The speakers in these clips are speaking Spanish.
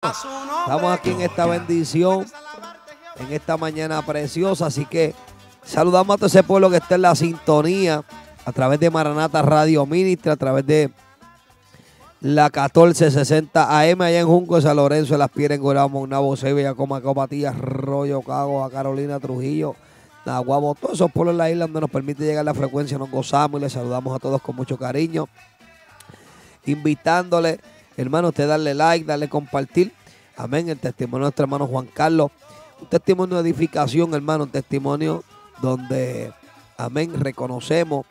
Estamos aquí en esta bendición, en esta mañana preciosa, así que saludamos a todo ese pueblo que está en la sintonía a través de Maranata Radio Ministry, a través de la 1460 AM allá en Junco de San Lorenzo, en Las Piedras, en Gurabo, Monabo, Sevilla, Comacao, Patillas, Rollo, Cago, a Carolina, Trujillo, Naguabo, todos esos pueblos en la isla donde nos permite llegar la frecuencia, nos gozamos y les saludamos a todos con mucho cariño, invitándole, hermano, usted darle like, darle compartir. Amén. El testimonio de nuestro hermano Juan Carlos. Un testimonio de edificación, hermano. Un testimonio donde, amén, reconocemos,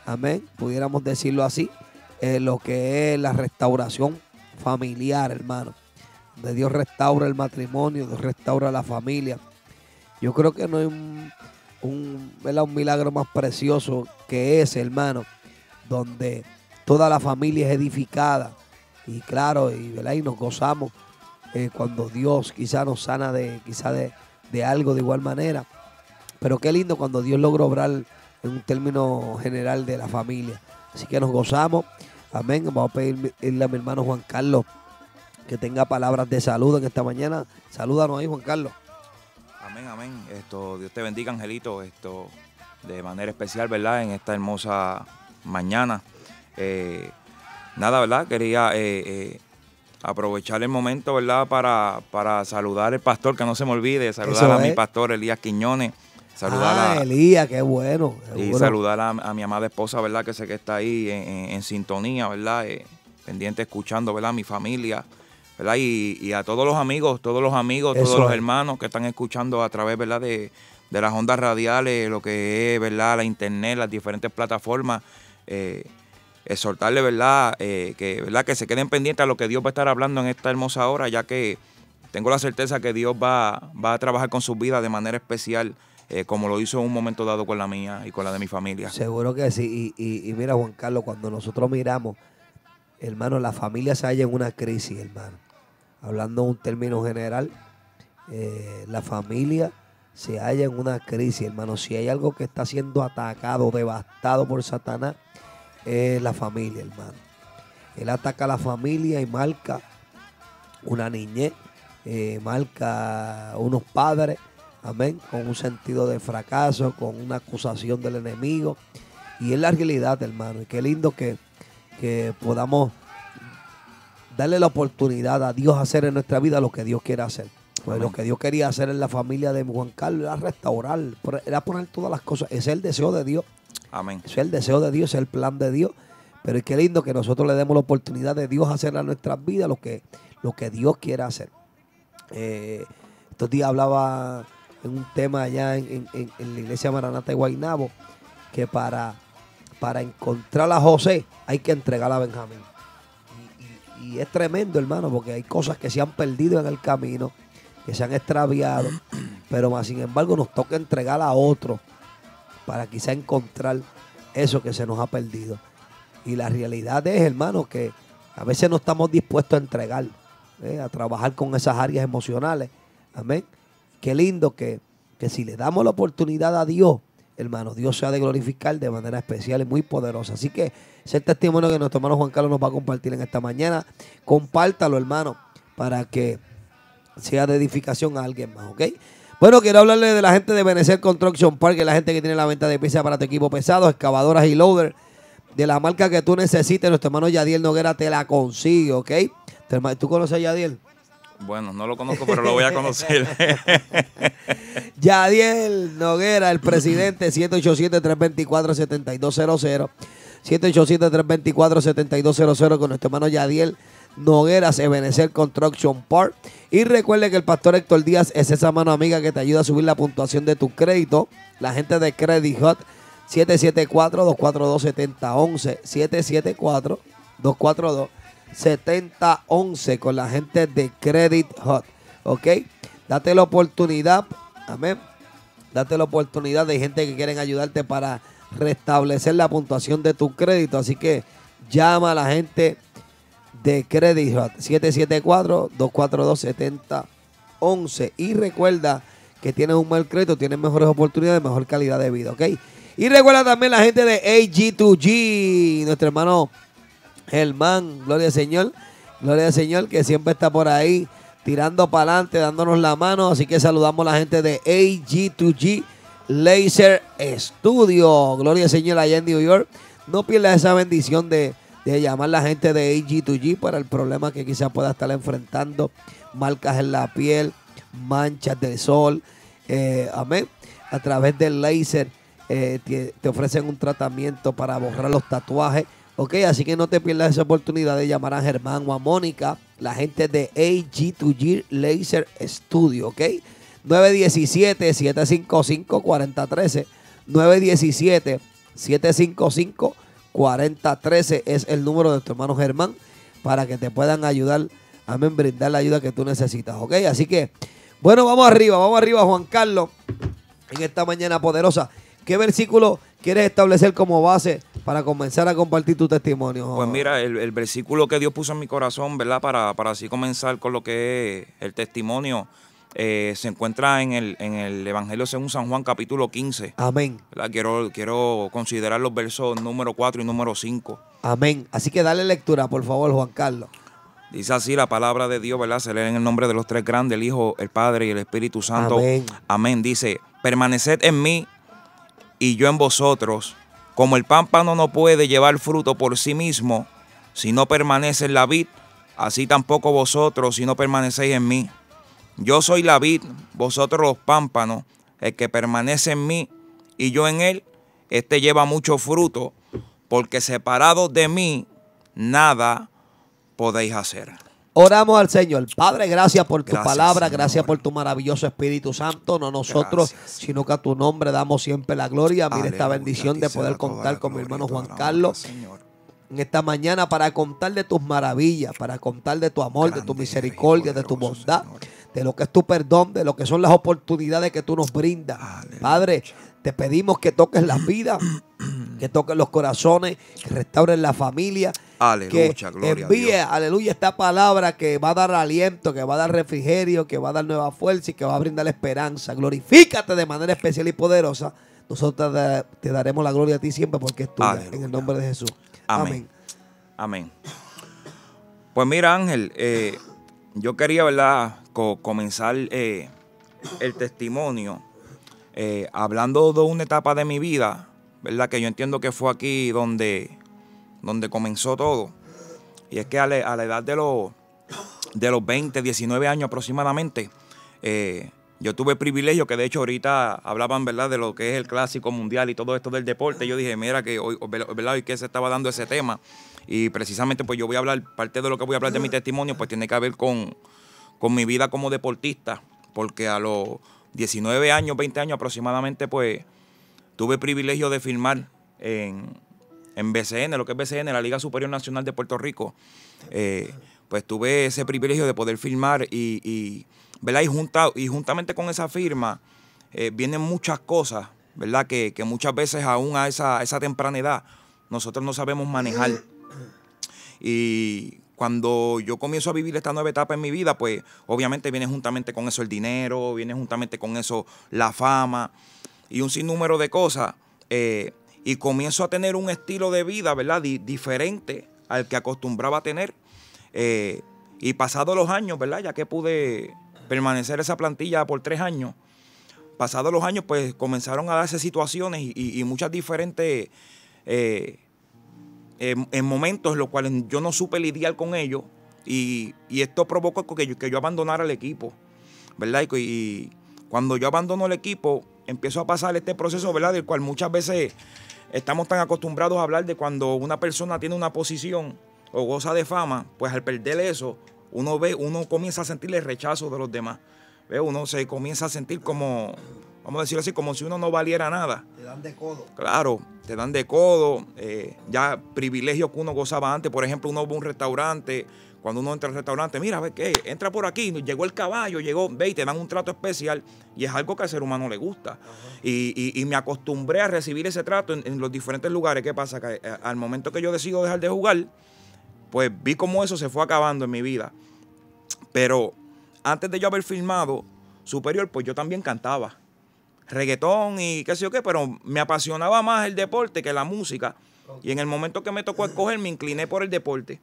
amén, pudiéramos decirlo así, lo que es la restauración familiar, hermano. Donde Dios restaura el matrimonio, Dios restaura la familia. Yo creo que no hay un milagro más precioso que ese, hermano, donde toda la familia es edificada. Y claro, ¿verdad? Y nos gozamos cuando Dios quizá nos sana de algo de igual manera. Pero qué lindo cuando Dios logra obrar en un término general de la familia. Así que nos gozamos. Amén. Vamos a pedirle a mi hermano Juan Carlos que tenga palabras de salud en esta mañana. Salúdanos ahí, Juan Carlos. Amén, amén. Dios te bendiga, Angelito, de manera especial, ¿verdad? En esta hermosa mañana. Nada, ¿verdad? Quería aprovechar el momento, ¿verdad? Para saludar al pastor, que no se me olvide, saludar a mi pastor Elías Quiñones. Saludar Elías, qué bueno. Y saludar a mi amada esposa, ¿verdad? Que sé que está ahí en sintonía, ¿verdad? Pendiente, escuchando, ¿verdad? Mi familia, ¿verdad? Y a todos los amigos, todos los hermanos que están escuchando a través, ¿verdad? De las ondas radiales, lo que es, ¿verdad? La internet, las diferentes plataformas. Exhortarle, ¿verdad? Que se queden pendientes a lo que Dios va a estar hablando en esta hermosa hora, ya que tengo la certeza que Dios va a trabajar con sus vidas de manera especial, como lo hizo en un momento dado con la mía y con la de mi familia. Seguro que sí. Y mira, Juan Carlos, cuando nosotros miramos, hermano, la familia se halla en una crisis, hermano. Hablando en un término general, la familia se halla en una crisis, hermano. Si hay algo que está siendo atacado, devastado por Satanás, es la familia, hermano. Él ataca a la familia y marca una niñez, marca unos padres, amén, con un sentido de fracaso, con una acusación del enemigo. Y es la realidad, hermano. Y qué lindo que podamos darle la oportunidad a Dios hacer en nuestra vida lo que Dios quiere hacer. Pues lo que Dios quería hacer en la familia de Juan Carlos era restaurar, era poner todas las cosas. Ese es el deseo de Dios. Amén. Eso es el deseo de Dios, es el plan de Dios. Pero es que lindo que nosotros le demos la oportunidad de Dios hacer en nuestras vidas lo que Dios quiere hacer. Estos días hablaba en un tema allá en la iglesia Maranata de Guaynabo, que para encontrar a José hay que entregar a Benjamín. Y es tremendo, hermano, porque hay cosas que se han perdido en el camino, que se han extraviado, pero más sin embargo nos toca entregar a otro para quizá encontrar eso que se nos ha perdido. Y la realidad es, hermano, que a veces no estamos dispuestos a entregar, a trabajar con esas áreas emocionales. Amén. Qué lindo que si le damos la oportunidad a Dios, hermano, Dios se ha de glorificar de manera especial y muy poderosa. Así que ese es el testimonio que nuestro hermano Juan Carlos nos va a compartir en esta mañana. Compártalo, hermano, para que sea de edificación a alguien más, ¿ok? Bueno, quiero hablarle de la gente de Benecer Construction Park, que es la gente que tiene la venta de piezas para tu equipo pesado, excavadoras y loader, de la marca que tú necesites. Nuestro hermano Yadiel Noguera te la consigue, ¿ok? ¿Tú conoces a Yadiel? Bueno, no lo conozco, pero lo voy a conocer. Yadiel Noguera, el presidente, 787-324-7200. 787-324-7200 con nuestro hermano Yadiel Noguera, Ebenezer Construction Park. Y recuerde que el pastor Héctor Díaz es esa mano amiga que te ayuda a subir la puntuación de tu crédito. La gente de Credit Hot, 774-242-7011. 774-242-7011 con la gente de Credit Hot. ¿Ok? Date la oportunidad. Amén. Date la oportunidad de gente que quieren ayudarte para restablecer la puntuación de tu crédito. Así que llama a la gente de Credit Hot, 774-242-7011. Y recuerda que tienes un buen crédito, tienes mejores oportunidades, mejor calidad de vida, ¿ok? Y recuerda también la gente de AG2G, nuestro hermano Germán, gloria al Señor, que siempre está por ahí tirando para adelante, dándonos la mano. Así que saludamos a la gente de AG2G Laser Studio. Gloria al Señor allá en New York. No pierdas esa bendición de llamar a la gente de AG2G para el problema que quizás pueda estar enfrentando. Marcas en la piel, manchas del sol. Amén. A través del láser te ofrecen un tratamiento para borrar los tatuajes. Ok, así que no te pierdas esa oportunidad de llamar a Germán o a Mónica, la gente de AG2G Laser Studio, ok. 917-755-4013. 917-755-4013 es el número de tu hermano Germán para que te puedan ayudar, amén, brindar la ayuda que tú necesitas, ok. Así que, bueno, vamos arriba, Juan Carlos, en esta mañana poderosa. ¿Qué versículo quieres establecer como base para comenzar a compartir tu testimonio? Pues mira, el versículo que Dios puso en mi corazón, ¿verdad? Para así comenzar con lo que es el testimonio, se encuentra en el Evangelio según San Juan, capítulo 15. Amén. ¿Verdad? Quiero considerar los versos número 4 y número 5. Amén. Así que dale lectura, por favor, Juan Carlos. Dice así la palabra de Dios, ¿verdad? Se lee en el nombre de los tres grandes, el Hijo, el Padre y el Espíritu Santo. Amén. Amén. Dice, permaneced en mí y yo en vosotros. Como el pámpano no puede llevar fruto por sí mismo si no permanece en la vid, así tampoco vosotros si no permanecéis en mí. Yo soy la vid, vosotros los pámpanos. El que permanece en mí y yo en él, este lleva mucho fruto, porque separados de mí, nada podéis hacer. Oramos al Señor. Padre, gracias por tu palabra, Señor. gracias por tu maravilloso Espíritu Santo. No nosotros, sino que a tu nombre damos siempre la gloria. Mira esta bendición de poder contar con mi hermano Juan Carlos Señor. en esta mañana para contar de tus maravillas, para contar de tu amor, de tu misericordia, de tu bondad, de lo que es tu perdón, de lo que son las oportunidades que tú nos brindas. Padre, te pedimos que toques las vidas, que toques los corazones, que restauren la familia. Aleluya, que gloria envíe, a Dios. aleluya, esta palabra que va a dar aliento, que va a dar refrigerio, que va a dar nueva fuerza y que va a brindar esperanza. Glorifícate de manera especial y poderosa. Nosotros te daremos la gloria a ti siempre porque es tuya. Aleluya. En el nombre de Jesús. Amén. Amén. Pues mira, Ángel, yo quería, ¿verdad?, comenzar el testimonio hablando de una etapa de mi vida, ¿verdad?, que yo entiendo que fue aquí donde comenzó todo. Y es que a la edad de los 20, 19 años aproximadamente, yo tuve el privilegio, que de hecho ahorita hablaban, ¿verdad?, de lo que es el clásico mundial y todo esto del deporte. Yo dije, mira, que hoy, ¿verdad?, hoy que se estaba dando ese tema. Y precisamente pues yo voy a hablar, parte de lo que voy a hablar de mi testimonio, pues tiene que ver con mi vida como deportista. Porque a los 19 años, 20 años aproximadamente, pues tuve el privilegio de firmar en BCN, lo que es BCN, la Liga Superior Nacional de Puerto Rico. Pues tuve ese privilegio de poder firmar ¿verdad? Y juntamente con esa firma vienen muchas cosas, ¿verdad? Que muchas veces aún a esa temprana edad nosotros no sabemos manejar. Y cuando yo comienzo a vivir esta nueva etapa en mi vida, pues obviamente viene juntamente con eso el dinero, viene juntamente con eso la fama y un sinnúmero de cosas. Y comienzo a tener un estilo de vida, ¿verdad?, diferente al que acostumbraba a tener. Y pasados los años, ¿verdad?, ya que pude permanecer esa plantilla por 3 años, pasados los años, pues comenzaron a darse situaciones y muchas diferentes en momentos en los cuales yo no supe lidiar con ellos y esto provocó que yo abandonara el equipo, ¿verdad? Y cuando yo abandono el equipo, empiezo a pasar este proceso, ¿verdad?, del cual muchas veces estamos tan acostumbrados a hablar de cuando una persona tiene una posición o goza de fama, pues al perder eso, uno comienza a sentir el rechazo de los demás. ¿Ve? Uno se comienza a sentir como, vamos a decirlo así, como si uno no valiera nada. Te dan de codo. Claro, te dan de codo. Ya privilegios que uno gozaba antes. Por ejemplo, uno va a un restaurante. Cuando uno entra al restaurante, mira, ve que entra por aquí, llegó el caballo, ve y te dan un trato especial. Y es algo que al ser humano le gusta. Y me acostumbré a recibir ese trato en los diferentes lugares. ¿Qué pasa? Que al momento que yo decido dejar de jugar, pues vi cómo eso se fue acabando en mi vida. Pero antes de yo haber firmado Superior, pues yo también cantaba reggaetón y qué sé yo qué, pero me apasionaba más el deporte que la música. Y en el momento que me tocó escoger, me incliné por el deporte.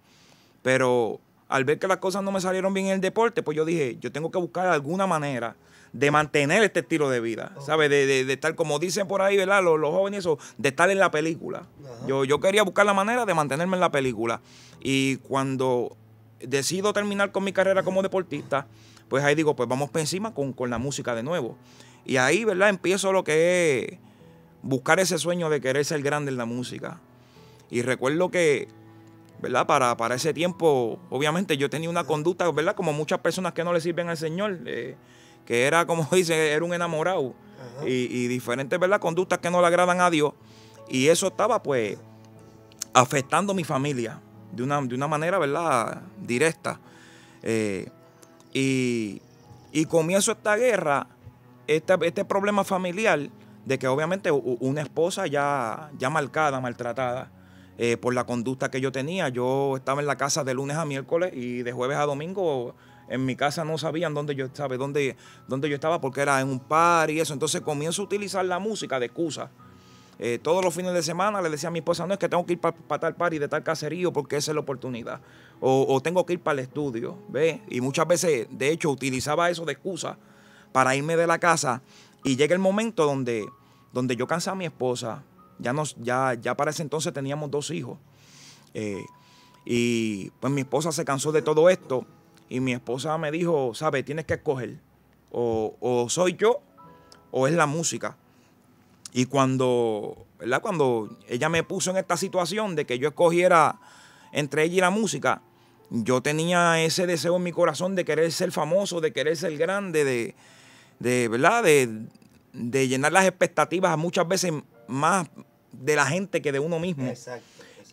Pero al ver que las cosas no me salieron bien en el deporte, pues yo dije, yo tengo que buscar alguna manera de mantener este estilo de vida, ¿sabes? De estar, como dicen por ahí, ¿verdad? Los jóvenes, eso, de estar en la película. Yo quería buscar la manera de mantenerme en la película. Y cuando decido terminar con mi carrera como deportista, pues ahí digo, pues vamos para encima con la música de nuevo. Y ahí, ¿verdad? Empiezo lo que es buscar ese sueño de querer ser grande en la música. Y recuerdo que, ¿verdad? Para ese tiempo, obviamente yo tenía una conducta, ¿verdad? Como muchas personas que no le sirven al Señor, que era, como dice, era un enamorado. Y diferentes, ¿verdad? Conductas que no le agradan a Dios. Y eso estaba, pues, afectando a mi familia de una manera, ¿verdad? Directa. Y comienzo esta guerra, este problema familiar, de que obviamente una esposa ya marcada, maltratada, por la conducta que yo tenía. Yo estaba en la casa de lunes a miércoles y de jueves a domingo en mi casa no sabían dónde yo estaba, porque era en un par y eso. Entonces comienzo a utilizar la música de excusa. Todos los fines de semana le decía a mi esposa, no, es que tengo que ir para tal party de tal caserío porque esa es la oportunidad. O tengo que ir para el estudio, ¿ves? Y muchas veces, de hecho, utilizaba eso de excusa para irme de la casa. Y llega el momento donde yo cansé a mi esposa. Ya para ese entonces teníamos 2 hijos. Y pues mi esposa se cansó de todo esto. Y mi esposa me dijo, ¿sabes? Tienes que escoger. O soy yo o es la música. Y cuando ella me puso en esta situación de que yo escogiera entre ella y la música, yo tenía ese deseo en mi corazón de querer ser famoso, de querer ser grande, ¿verdad? De llenar las expectativas muchas veces más de la gente que de uno mismo. Exacto.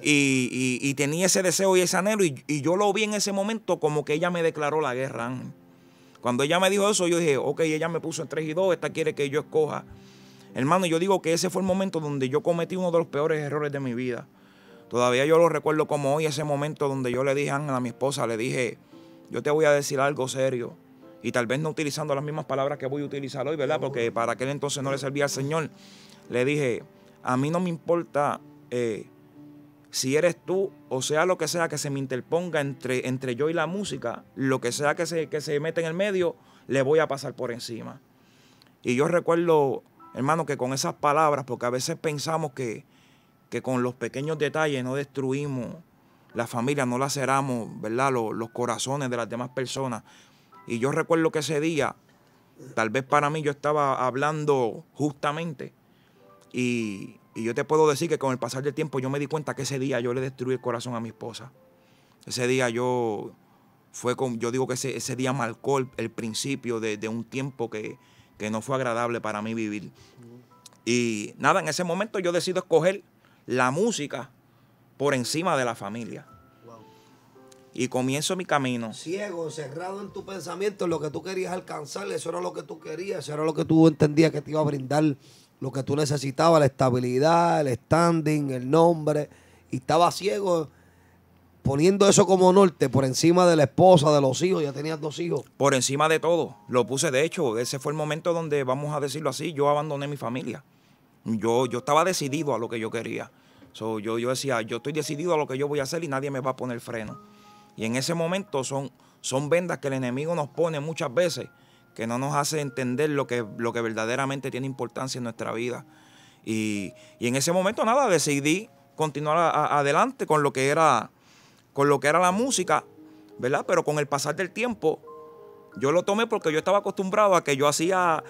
Y tenía ese deseo y ese anhelo, y yo lo vi en ese momento como que ella me declaró la guerra, Ángel. Cuando ella me dijo eso, yo dije, ok, ella me puso en 3 y 2, esta quiere que yo escoja. Hermano, yo digo que ese fue el momento donde yo cometí uno de los peores errores de mi vida. Todavía yo lo recuerdo como hoy, ese momento donde yo le dije a Ángela, a mi esposa, le dije, yo te voy a decir algo serio. Y tal vez no utilizando las mismas palabras que voy a utilizar hoy, ¿verdad? Porque para aquel entonces no le servía al Señor. Le dije, a mí no me importa si eres tú o sea lo que sea que se me interponga entre yo y la música, lo que sea que se mete en el medio, le voy a pasar por encima. Y yo recuerdo, hermano, que con esas palabras, porque a veces pensamos que con los pequeños detalles no destruimos la familia, no laceramos, ¿verdad? Los corazones de las demás personas. Y yo recuerdo que ese día, tal vez para mí yo estaba hablando justamente, y yo te puedo decir que con el pasar del tiempo yo me di cuenta que ese día yo le destruí el corazón a mi esposa. Ese día yo digo que ese día marcó el principio de un tiempo que no fue agradable para mí vivir. Y nada, en ese momento yo decido escoger la música por encima de la familia. Wow. Y comienzo mi camino. Ciego, encerrado en tu pensamiento, en lo que tú querías alcanzar, eso era lo que tú querías, eso era lo que tú entendías que te iba a brindar, lo que tú necesitabas, la estabilidad, el standing, el nombre. Y estaba ciego poniendo eso como norte por encima de la esposa, de los hijos. Ya tenías 2 hijos. Por encima de todo. Lo puse, de hecho, ese fue el momento donde, vamos a decirlo así, yo abandoné mi familia. Yo estaba decidido a lo que yo quería. Yo decía, yo estoy decidido a lo que yo voy a hacer y nadie me va a poner freno. Y en ese momento son vendas que el enemigo nos pone muchas veces, que no nos hace entender lo que verdaderamente tiene importancia en nuestra vida. Y en ese momento, nada, decidí continuar adelante con lo que era la música, ¿verdad? Pero con el pasar del tiempo, yo lo tomé porque yo estaba acostumbrado a que yo hacía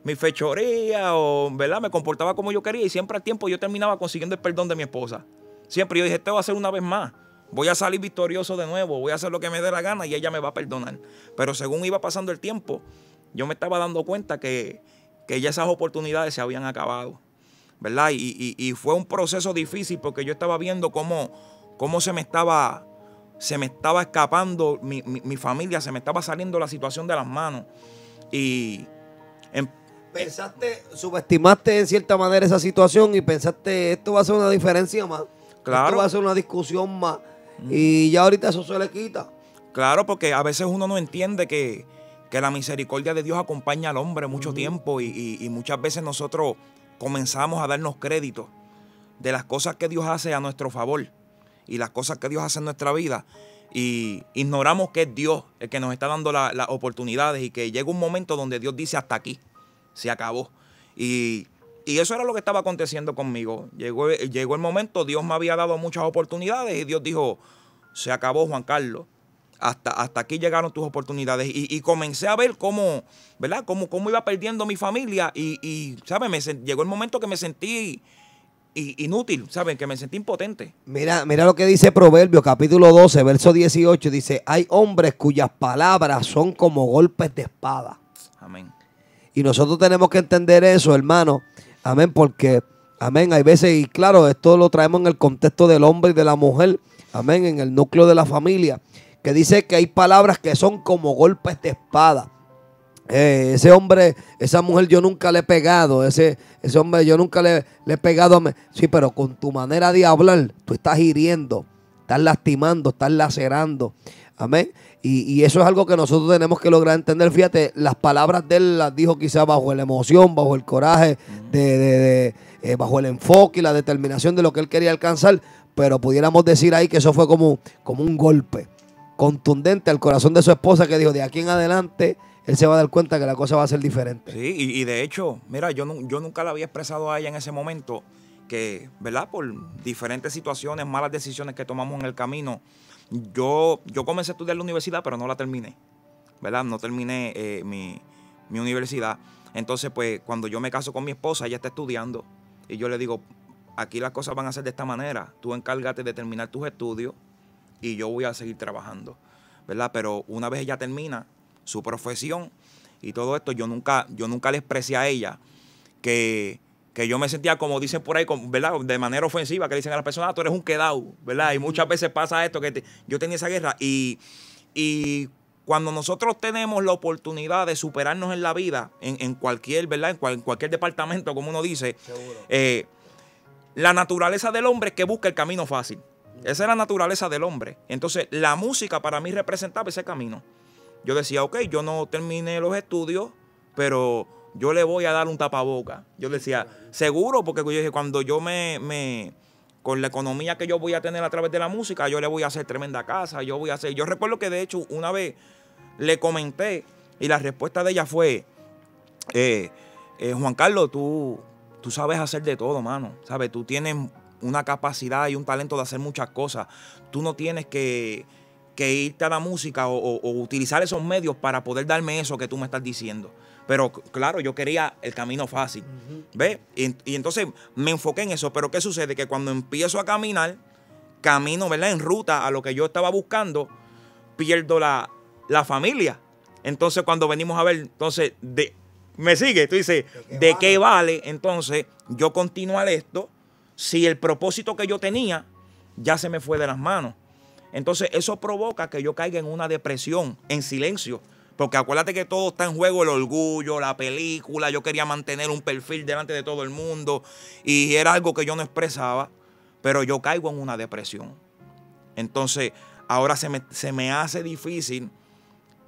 mi fechoría, o, ¿verdad? Me comportaba como yo quería, y siempre al tiempo yo terminaba consiguiendo el perdón de mi esposa. Siempre yo dije, esto va a ser una vez más. Voy a salir victorioso de nuevo, voy a hacer lo que me dé la gana y ella me va a perdonar. Pero según iba pasando el tiempo, yo me estaba dando cuenta que ya esas oportunidades se habían acabado, ¿verdad? Y fue un proceso difícil porque yo estaba viendo cómo se me estaba escapando mi familia, se me estaba saliendo la situación de las manos. Y pensaste, subestimaste en cierta manera esa situación y pensaste, esto va a ser una diferencia más. Claro. Esto va a ser una discusión más. Y ya ahorita eso se le quita. Claro, porque a veces uno no entiende que la misericordia de Dios acompaña al hombre mucho tiempo, y muchas veces nosotros comenzamos a darnos crédito de las cosas que Dios hace a nuestro favor y las cosas que Dios hace en nuestra vida. y ignoramos que es Dios el que nos está dando las oportunidades y que llega un momento donde Dios dice hasta aquí, se acabó. Y eso era lo que estaba aconteciendo conmigo. Llegó el momento, Dios me había dado muchas oportunidades y Dios dijo, se acabó, Juan Carlos. Hasta aquí llegaron tus oportunidades. Y comencé a ver cómo, ¿verdad? Cómo iba perdiendo mi familia. ¿sabes? Llegó el momento que me sentí inútil, ¿saben? Que me sentí impotente. Mira lo que dice Proverbios, capítulo 12, verso 18. Dice, hay hombres cuyas palabras son como golpes de espada. Amén. Y nosotros tenemos que entender eso, hermano. Amén, porque, amén, hay veces, y claro, esto lo traemos en el contexto del hombre y de la mujer. Amén, en el núcleo de la familia. Que dice que hay palabras que son como golpes de espada. Ese hombre, esa mujer yo nunca le he pegado. Ese hombre yo nunca le he pegado. Sí, pero con tu manera de hablar, tú estás hiriendo, estás lastimando, estás lacerando. Amén. Y eso es algo que nosotros tenemos que lograr entender. Fíjate, las palabras de él las dijo quizás bajo la emoción, bajo el coraje, bajo el enfoque y la determinación de lo que él quería alcanzar. Pero pudiéramos decir ahí que eso fue como un golpe contundente al corazón de su esposa, que dijo, de aquí en adelante él se va a dar cuenta que la cosa va a ser diferente. Sí, y de hecho, mira, yo nunca le había expresado a ella en ese momento que, ¿verdad? Por diferentes situaciones, malas decisiones que tomamos en el camino, yo comencé a estudiar la universidad, pero no la terminé, ¿verdad? No terminé mi universidad. Entonces, pues, cuando yo me caso con mi esposa, ella está estudiando, y yo le digo, aquí las cosas van a ser de esta manera, tú encárgate de terminar tus estudios, y yo voy a seguir trabajando, ¿verdad? Pero una vez ella termina su profesión y todo esto, yo nunca le expresé a ella que yo me sentía, como dicen por ahí, ¿verdad? De manera ofensiva, que dicen a las personas, tú eres un quedado, ¿verdad? Y muchas veces pasa esto, yo tenía esa guerra. Y cuando nosotros tenemos la oportunidad de superarnos en la vida, en cualquier, ¿verdad? En cualquier departamento, como uno dice, la naturaleza del hombre es que busca el camino fácil. Esa es la naturaleza del hombre. Entonces, la música para mí representaba ese camino. Yo decía, ok, yo no terminé los estudios, pero yo le voy a dar un tapaboca. Yo decía, seguro, porque yo dije, cuando yo con la economía que yo voy a tener a través de la música, yo le voy a hacer tremenda casa, yo recuerdo que de hecho una vez le comenté y la respuesta de ella fue, Juan Carlos, tú sabes hacer de todo, mano. ¿Sabes? Tú tienes una capacidad y un talento de hacer muchas cosas. Tú no tienes que irte a la música o utilizar esos medios para poder darme eso que tú me estás diciendo. Pero claro, yo quería el camino fácil. ¿Ves? Y entonces me enfoqué en eso. Pero ¿qué sucede? Que cuando empiezo a camino, ¿verdad? En ruta a lo que yo estaba buscando, pierdo la familia. Entonces cuando venimos a ver, entonces, ¿me sigue? Tú dices, ¿de qué vale entonces yo continuar esto si el propósito que yo tenía ya se me fue de las manos? Entonces eso provoca que yo caiga en una depresión en silencio. Porque acuérdate que todo está en juego, el orgullo, la película. Yo quería mantener un perfil delante de todo el mundo y era algo que yo no expresaba, pero yo caigo en una depresión. Entonces ahora se me hace difícil,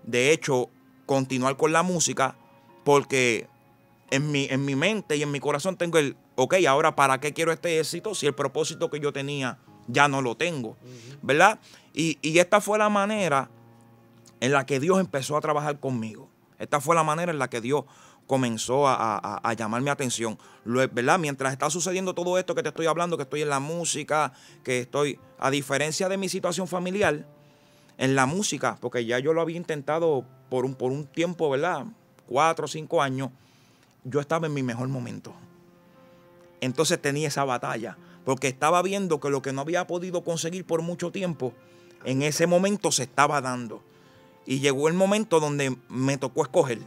de hecho, continuar con la música porque en mi mente y en mi corazón tengo ok, ahora ¿para qué quiero este éxito si el propósito que yo tenía ya no lo tengo? ¿Verdad? Y esta fue la manera en la que Dios empezó a trabajar conmigo. Esta fue la manera en la que Dios comenzó a llamar mi atención. ¿Verdad? Mientras está sucediendo todo esto que te estoy hablando, que estoy en la música, que estoy, a diferencia de mi situación familiar, en la música, porque ya yo lo había intentado por un tiempo, ¿verdad? 4 o 5 años, yo estaba en mi mejor momento. Entonces tenía esa batalla, porque estaba viendo que lo que no había podido conseguir por mucho tiempo, en ese momento se estaba dando. Y llegó el momento donde me tocó escoger.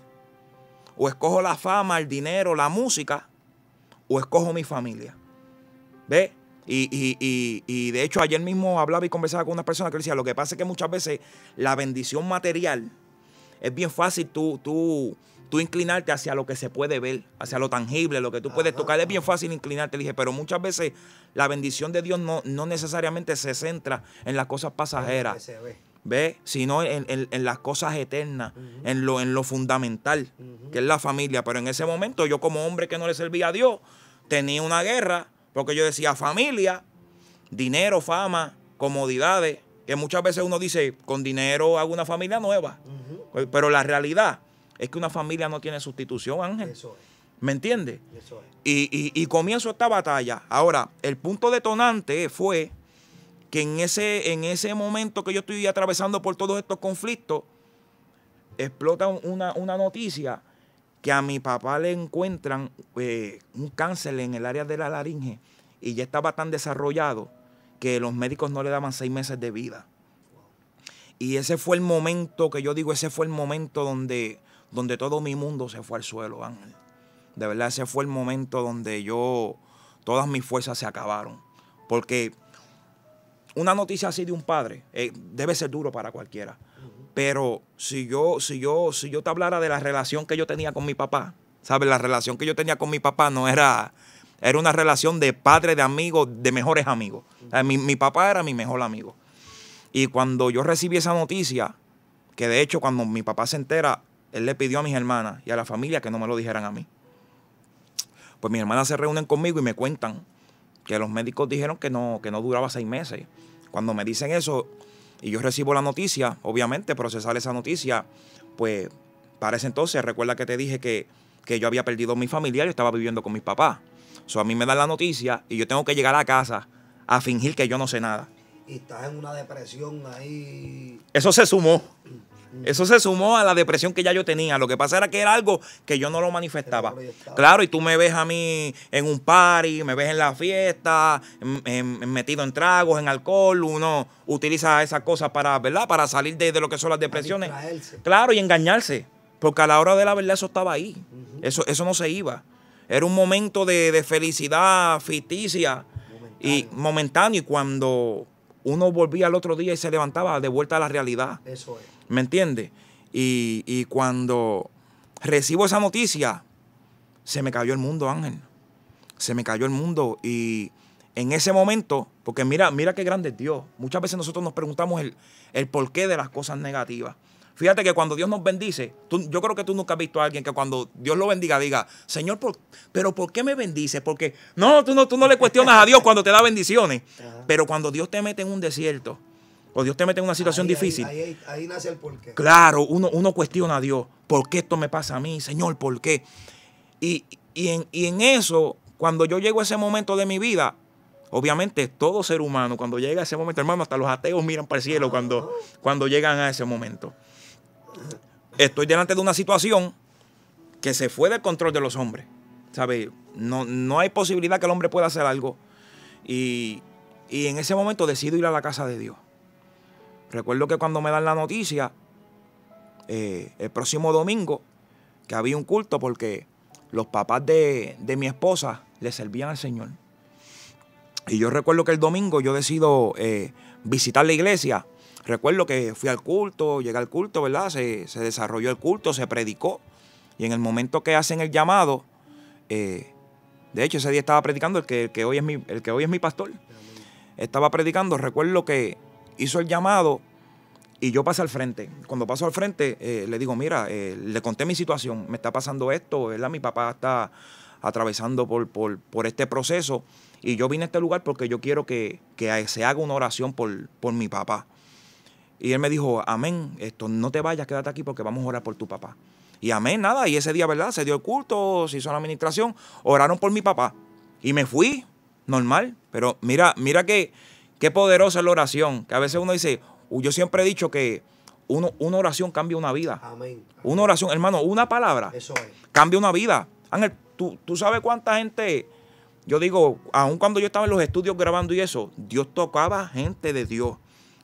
O escojo la fama, el dinero, la música, o escojo mi familia. ¿Ves? Y de hecho ayer mismo hablaba y conversaba con una persona que decía, lo que pasa es que muchas veces la bendición material es bien fácil tú inclinarte hacia lo que se puede ver, hacia lo tangible, lo que tú puedes tocar. Es bien fácil inclinarte, le dije, pero muchas veces la bendición de Dios no necesariamente se centra en las cosas pasajeras. ¿Ves? Sino en las cosas eternas, en lo fundamental, que es la familia. Pero en ese momento yo, como hombre que no le servía a Dios, tenía una guerra, porque yo decía familia, dinero, fama, comodidades, que muchas veces uno dice, con dinero hago una familia nueva. Pero la realidad es que una familia no tiene sustitución, Ángel. Eso es. ¿Me entiendes? Eso es. Y comienzo esta batalla. Ahora, el punto detonante fue que en ese momento que yo estoy atravesando por todos estos conflictos, explota una noticia que a mi papá le encuentran un cáncer en el área de la laringe y ya estaba tan desarrollado que los médicos no le daban 6 meses de vida. Y ese fue el momento que yo digo, ese fue el momento donde todo mi mundo se fue al suelo, Ángel. De verdad, ese fue el momento donde todas mis fuerzas se acabaron. Porque una noticia así de un padre debe ser duro para cualquiera. Pero si yo te hablara de la relación que yo tenía con mi papá, ¿sabes? La relación que yo tenía con mi papá no era una relación de padre, de amigo, de mejores amigos. Mi papá era mi mejor amigo. Y cuando yo recibí esa noticia, que de hecho cuando mi papá se entera, él le pidió a mis hermanas y a la familia que no me lo dijeran a mí. Pues mis hermanas se reúnen conmigo y me cuentan que los médicos dijeron que no duraba 6 meses. Cuando me dicen eso y yo recibo la noticia, obviamente procesar esa noticia, pues para ese entonces, recuerda que te dije que yo había perdido a mi familia, yo estaba viviendo con mis papás. A mí me dan la noticia y yo tengo que llegar a casa a fingir que yo no sé nada. Y estás en una depresión ahí. Eso se sumó. Eso se sumó a la depresión que ya yo tenía. Lo que pasa era que era algo que yo no lo manifestaba. Claro, y tú me ves a mí en un party, me ves en la fiesta, metido en tragos, en alcohol. Uno utiliza esas cosas para, ¿verdad? Para salir de lo que son las depresiones. Claro, y engañarse. Porque a la hora de la verdad eso estaba ahí. Eso no se iba. Era un momento de felicidad ficticia y momentáneo. Y cuando uno volvía al otro día y se levantaba de vuelta a la realidad. Eso es. ¿Me entiendes? Y cuando recibo esa noticia, se me cayó el mundo, Ángel. Se me cayó el mundo. Y en ese momento, porque mira qué grande es Dios. Muchas veces nosotros nos preguntamos el porqué de las cosas negativas. Fíjate que cuando Dios nos bendice, yo creo que tú nunca has visto a alguien que cuando Dios lo bendiga diga, Señor, ¿pero por qué me bendice? Porque tú no le cuestionas a Dios cuando te da bendiciones. Pero cuando Dios te mete en un desierto, o Dios te mete en una situación difícil. Ahí nace el porqué. Claro, uno cuestiona a Dios. ¿Por qué esto me pasa a mí? Señor, ¿por qué? Y en eso, cuando yo llego a ese momento de mi vida, obviamente todo ser humano, cuando llega a ese momento, hermano, hasta los ateos miran para el cielo cuando llegan a ese momento. Estoy delante de una situación que se fue del control de los hombres. ¿Sabes? No hay posibilidad que el hombre pueda hacer algo. Y en ese momento decido ir a la casa de Dios. Recuerdo que cuando me dan la noticia, el próximo domingo, que había un culto porque los papás de mi esposa le servían al Señor. Y yo recuerdo que el domingo yo decido visitar la iglesia. Recuerdo que fui al culto, llegué al culto, ¿verdad? Se desarrolló el culto, se predicó. Y en el momento que hacen el llamado, de hecho ese día estaba predicando el que hoy es mi pastor. Estaba predicando, recuerdo que hizo el llamado y yo pasé al frente. Cuando paso al frente, le digo, mira, le conté mi situación, me está pasando esto, ¿verdad? Mi papá está atravesando por este proceso y yo vine a este lugar porque yo quiero que se haga una oración por mi papá. Y él me dijo, amén, no te vayas, quédate aquí porque vamos a orar por tu papá. Y amén, nada, y ese día, ¿verdad? Se dio el culto, se hizo la administración, oraron por mi papá. Y me fui, normal, pero mira qué poderosa es la oración, que a veces uno dice, yo siempre he dicho que una oración cambia una vida. Amén. Una oración, hermano, una palabra Eso es. cambia una vida. Ángel, tú sabes cuánta gente, yo digo, aun cuando yo estaba en los estudios grabando y eso, Dios tocaba gente de Dios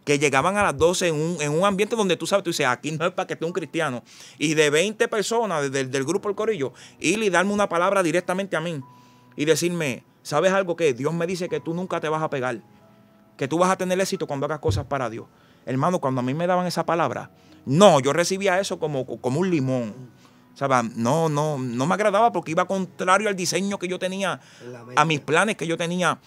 que llegaban a las 12 en un ambiente donde tú dices, aquí no es para que esté un cristiano. Y de 20 personas del grupo El Corillo, ir y darme una palabra directamente a mí y decirme, ¿sabes algo? Que Dios me dice que tú nunca te vas a pegar, que tú vas a tener éxito cuando hagas cosas para Dios. Hermano, cuando a mí me daban esa palabra, yo recibía eso como un limón. ¿Sabes? No me agradaba porque iba contrario al diseño que yo tenía, a mis planes que yo tenía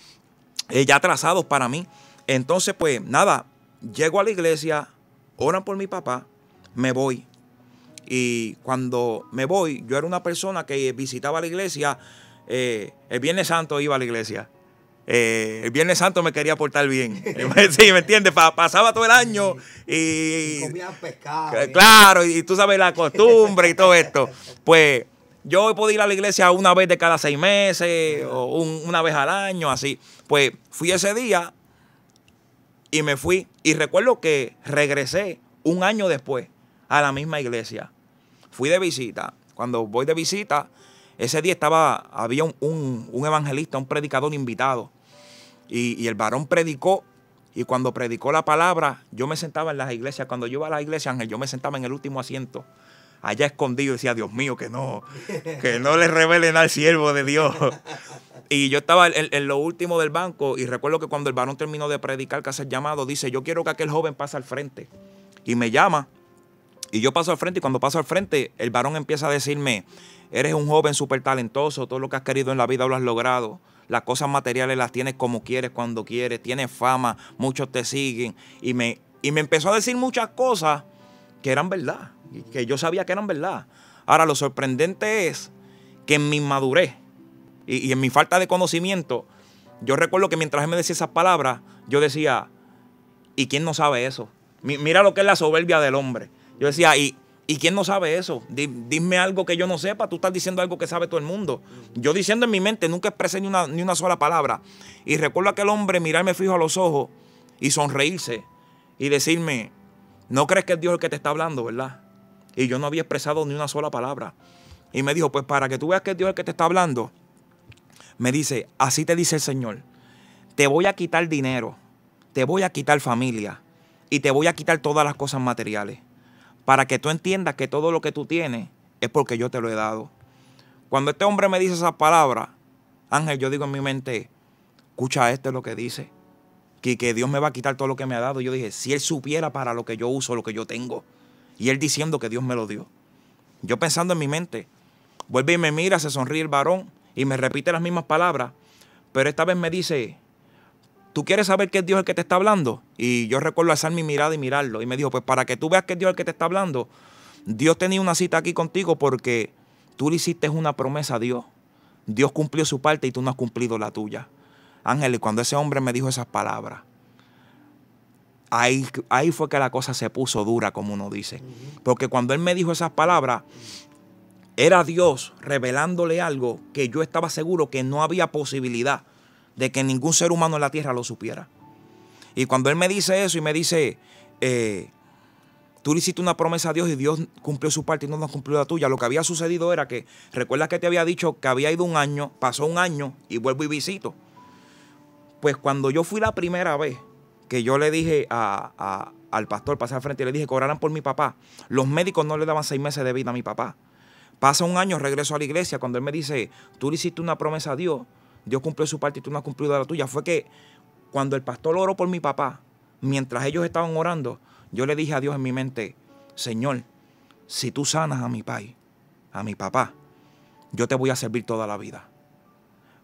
ya trazados para mí. Entonces, pues, nada, llego a la iglesia, oran por mi papá, me voy. Y cuando me voy, yo era una persona que visitaba la iglesia, el Viernes Santo iba a la iglesia. El Viernes Santo me quería portar bien. Sí, ¿me entiendes? Pasaba todo el año y comían pescado. Claro, y tú sabes la costumbre y todo esto. Pues yo he podido ir a la iglesia una vez de cada 6 meses o una vez al año, así. Pues fui ese día y me fui. Y recuerdo que regresé un año después a la misma iglesia. Fui de visita. Cuando voy de visita, ese día había un evangelista, un predicador invitado. Y el varón predicó. Y cuando predicó la palabra, yo me sentaba en las iglesias. Cuando yo iba a la iglesia, Ángel, yo me sentaba en el último asiento, allá escondido, y decía, Dios mío, que no le revelen al siervo de Dios. Y yo estaba en lo último del banco, y recuerdo que cuando el varón terminó de predicar, que hace el llamado, dice, yo quiero que aquel joven pase al frente. Y me llama, y yo paso al frente, y cuando paso al frente, el varón empieza a decirme, eres un joven súper talentoso, todo lo que has querido en la vida lo has logrado. Las cosas materiales las tienes como quieres, cuando quieres, tienes fama, muchos te siguen. Y me empezó a decir muchas cosas que eran verdad, que yo sabía que eran verdad. Ahora, lo sorprendente es que en mi inmadurez y en mi falta de conocimiento, yo recuerdo que mientras él me decía esas palabras, yo decía, ¿y quién no sabe eso? Mira lo que es la soberbia del hombre. Yo decía, ¿y quién no sabe eso? Dime algo que yo no sepa. Tú estás diciendo algo que sabe todo el mundo. Yo diciendo en mi mente, nunca expresé ni una sola palabra. Y recuerdo a aquel hombre mirarme fijo a los ojos y sonreírse y decirme, ¿no crees que es Dios el que te está hablando, verdad? Y yo no había expresado ni una sola palabra. Y me dijo, pues para que tú veas que es Dios el que te está hablando, me dice, así te dice el Señor, te voy a quitar dinero, te voy a quitar familia y te voy a quitar todas las cosas materiales, para que tú entiendas que todo lo que tú tienes es porque yo te lo he dado. Cuando este hombre me dice esas palabras, Ángel, yo digo en mi mente, escucha lo que dice, que Dios me va a quitar todo lo que me ha dado. Yo dije, si él supiera para lo que yo uso, lo que yo tengo, y él diciendo que Dios me lo dio. Yo pensando en mi mente, vuelve y me mira, se sonríe el varón y me repite las mismas palabras, pero esta vez me dice, ¿tú quieres saber que es Dios el que te está hablando? Y yo recuerdo alzar mi mirada y mirarlo. Y me dijo, pues para que tú veas que es Dios el que te está hablando, Dios tenía una cita aquí contigo porque tú le hiciste una promesa a Dios. Dios cumplió su parte y tú no has cumplido la tuya. Ángel, y cuando ese hombre me dijo esas palabras, ahí fue que la cosa se puso dura, como uno dice. Porque cuando él me dijo esas palabras, era Dios revelándole algo que yo estaba seguro que no había posibilidad de que ningún ser humano en la tierra lo supiera. Y cuando él me dice eso y me dice, tú le hiciste una promesa a Dios y Dios cumplió su parte y no nos cumplió la tuya. Lo que había sucedido era que, recuerda que te había dicho que había ido un año, pasó un año y vuelvo y visito. Pues cuando yo fui la primera vez que yo le dije al pastor, pasé al frente y le dije que oraran por mi papá, los médicos no le daban 6 meses de vida a mi papá. Pasa un año, regreso a la iglesia, cuando él me dice, tú le hiciste una promesa a Dios, Dios cumplió su parte y tú no has cumplido la tuya. Fue que cuando el pastor oró por mi papá, mientras ellos estaban orando, yo le dije a Dios en mi mente, Señor, si tú sanas a mi país, a mi papá, yo te voy a servir toda la vida.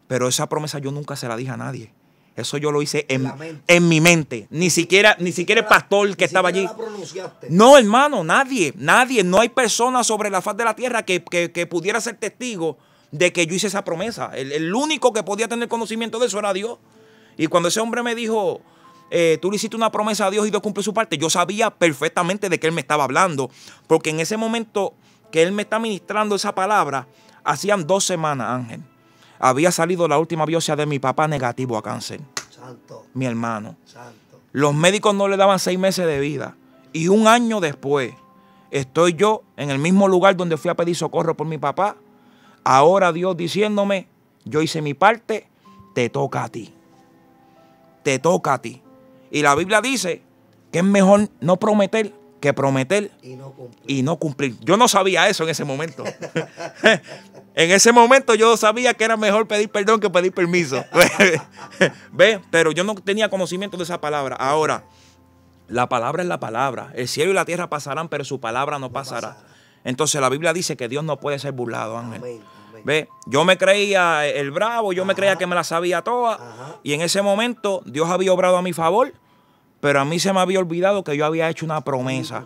Pero esa promesa yo nunca se la dije a nadie. Eso yo lo hice en mi mente. Ni siquiera el pastor que estaba allí. No, hermano, nadie. No hay persona sobre la faz de la tierra que pudiera ser testigo de que yo hice esa promesa. El único que podía tener conocimiento de eso era Dios. Y cuando ese hombre me dijo, tú le hiciste una promesa a Dios y Dios cumplió su parte, yo sabía perfectamente de qué él me estaba hablando. Porque en ese momento que él me está ministrando esa palabra, hacían 2 semanas, Ángel, había salido la última biopsia de mi papá negativo a cáncer. Santo. Mi hermano. Santo. Los médicos no le daban 6 meses de vida. Y un año después, estoy yo en el mismo lugar donde fui a pedir socorro por mi papá. Ahora Dios diciéndome, yo hice mi parte, te toca a ti. Te toca a ti. Y la Biblia dice que es mejor no prometer que prometer y no cumplir. Yo no sabía eso en ese momento. En ese momento yo sabía que era mejor pedir perdón que pedir permiso. ¿Ve? Pero yo no tenía conocimiento de esa palabra. Ahora, la palabra es la palabra. El cielo y la tierra pasarán, pero su palabra no pasará. Entonces la Biblia dice que Dios no puede ser burlado, Ángel. Amén. ¿Ve? Yo me creía el bravo, yo me creía que me la sabía toda. Y en ese momento Dios había obrado a mi favor, pero a mí se me había olvidado que yo había hecho una promesa,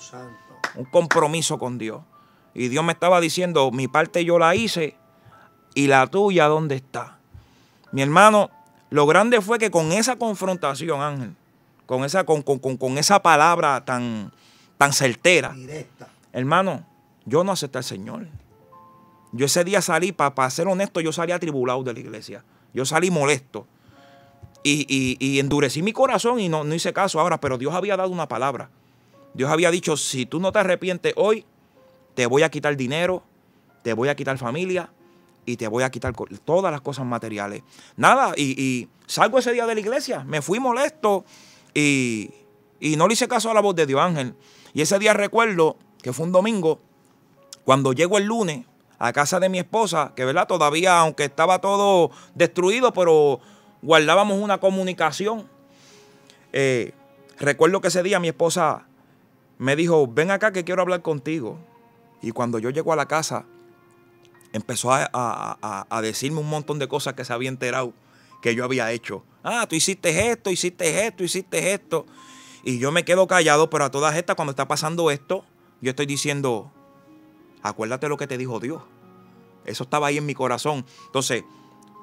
un compromiso con Dios. Y Dios me estaba diciendo, mi parte yo la hice y la tuya, ¿dónde está? Mi hermano, Lo grande fue que con esa confrontación, Ángel, con esa palabra tan certera, directa, hermano, yo no acepté al Señor. Yo ese día salí, para ser honesto, yo salí atribulado de la iglesia. Yo salí molesto. Y endurecí mi corazón y no hice caso ahora, pero Dios había dado una palabra. Dios había dicho, si tú no te arrepientes hoy, te voy a quitar dinero, te voy a quitar familia y te voy a quitar todas las cosas materiales. Nada, y salgo ese día de la iglesia, me fui molesto y no le hice caso a la voz de Dios, Ángel. Y ese día recuerdo que fue un domingo, cuando llego el lunes a casa de mi esposa, que verdad, todavía, aunque estaba todo destruido, pero guardábamos una comunicación. Recuerdo que ese día mi esposa me dijo, ven acá que quiero hablar contigo. Y cuando yo llego a la casa, empezó a decirme un montón de cosas que se había enterado que yo había hecho. Ah, tú hiciste esto, hiciste esto, hiciste esto. Y yo me quedo callado, pero a todas estas, cuando está pasando esto, yo estoy diciendo, acuérdate lo que te dijo Dios. Eso estaba ahí en mi corazón. Entonces,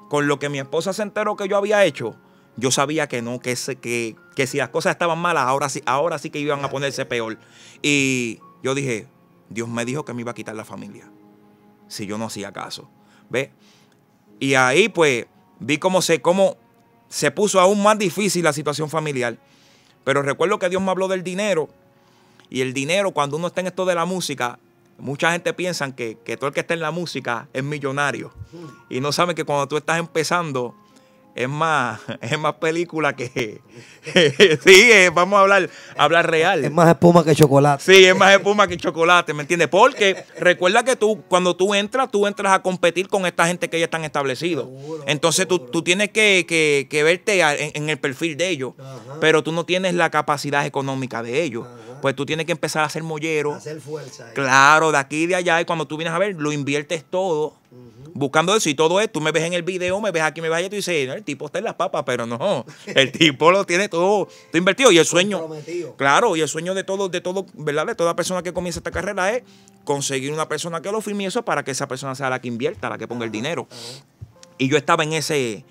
con lo que mi esposa se enteró que yo había hecho, yo sabía que no, que si las cosas estaban malas, ahora sí que iban a ponerse peor. Y yo dije, Dios me dijo que me iba a quitar la familia si yo no hacía caso. ¿Ves? Y ahí pues vi cómo se puso aún más difícil la situación familiar. Pero recuerdo que Dios me habló del dinero. Y el dinero, cuando uno está en esto de la música, mucha gente piensa que todo el que está en la música es millonario. Y no saben que cuando tú estás empezando, es más película que... sí, vamos a hablar real. Es más espuma que chocolate. Sí, es más espuma que chocolate, ¿me entiendes? Porque recuerda que cuando tú entras a competir con esta gente que ya están establecidos. Entonces tú tienes que verte en el perfil de ellos. Ajá. Pero tú no tienes la capacidad económica de ellos. Ajá. Pues tú tienes que empezar a hacer mollero. A hacer fuerza. Claro, de aquí y de allá. Y cuando tú vienes a ver, lo inviertes todo. Buscando eso y todo esto, tú me ves en el video, me ves aquí, me ves allá, y tú dices, no, el tipo está en las papas, pero no, el tipo lo tiene todo invertido. Y el sueño, claro, y el sueño de todo, ¿verdad? De toda persona que comienza esta carrera es conseguir una persona que lo firme eso para que esa persona sea la que invierta, la que ponga el dinero. Y yo estaba en ese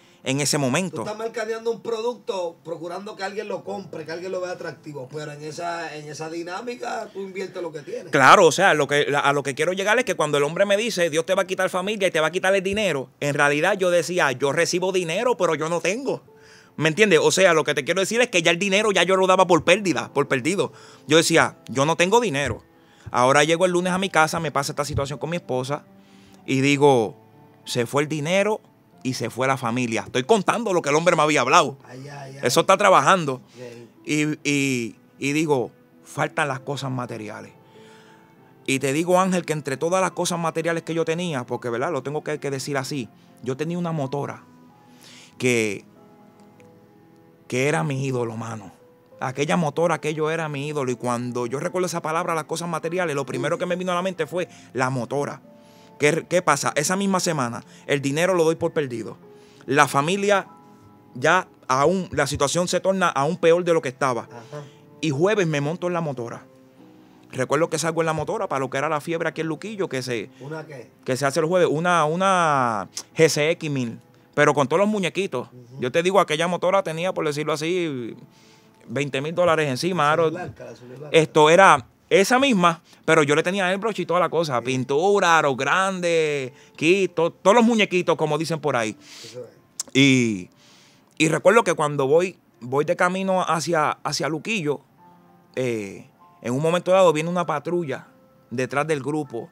momento. Tú estás mercadeando un producto procurando que alguien lo compre, que alguien lo vea atractivo, pero en esa dinámica tú inviertes lo que tienes. Claro, o sea, a lo que quiero llegar es que cuando el hombre me dice, Dios te va a quitar familia y te va a quitar el dinero, en realidad yo decía, yo recibo dinero, pero yo no tengo. ¿Me entiendes? O sea, lo que te quiero decir es que ya el dinero ya yo lo daba por perdido. Yo decía, yo no tengo dinero. Ahora llego el lunes a mi casa, me pasa esta situación con mi esposa y digo, se fue el dinero y se fue la familia. Estoy contando lo que el hombre me había hablado. Eso está trabajando. Y digo, faltan las cosas materiales. Y te digo, Ángel, que entre todas las cosas materiales que yo tenía, porque verdad, lo tengo que decir así, yo tenía una motora que era mi ídolo, mano. Aquella motora, aquello era mi ídolo. Y cuando yo recuerdo esa palabra, las cosas materiales, lo primero que me vino a la mente fue la motora. ¿Qué pasa? Esa misma semana, el dinero lo doy por perdido. La familia, ya aún, la situación se torna aún peor de lo que estaba. Ajá. Y jueves me monto en la motora. Recuerdo que salgo en la motora para lo que era la fiebre aquí en Luquillo, ¿Una qué? Que se hace el jueves, una GCX 1000, pero con todos los muñequitos. Yo te digo, aquella motora tenía, por decirlo así, $20,000 encima. Esto era... esa misma, pero yo le tenía el broche y toda la cosa. Sí. Pintura, aros grandes, todos los muñequitos, como dicen por ahí. Y recuerdo que cuando voy de camino hacia Luquillo, en un momento dado viene una patrulla detrás del grupo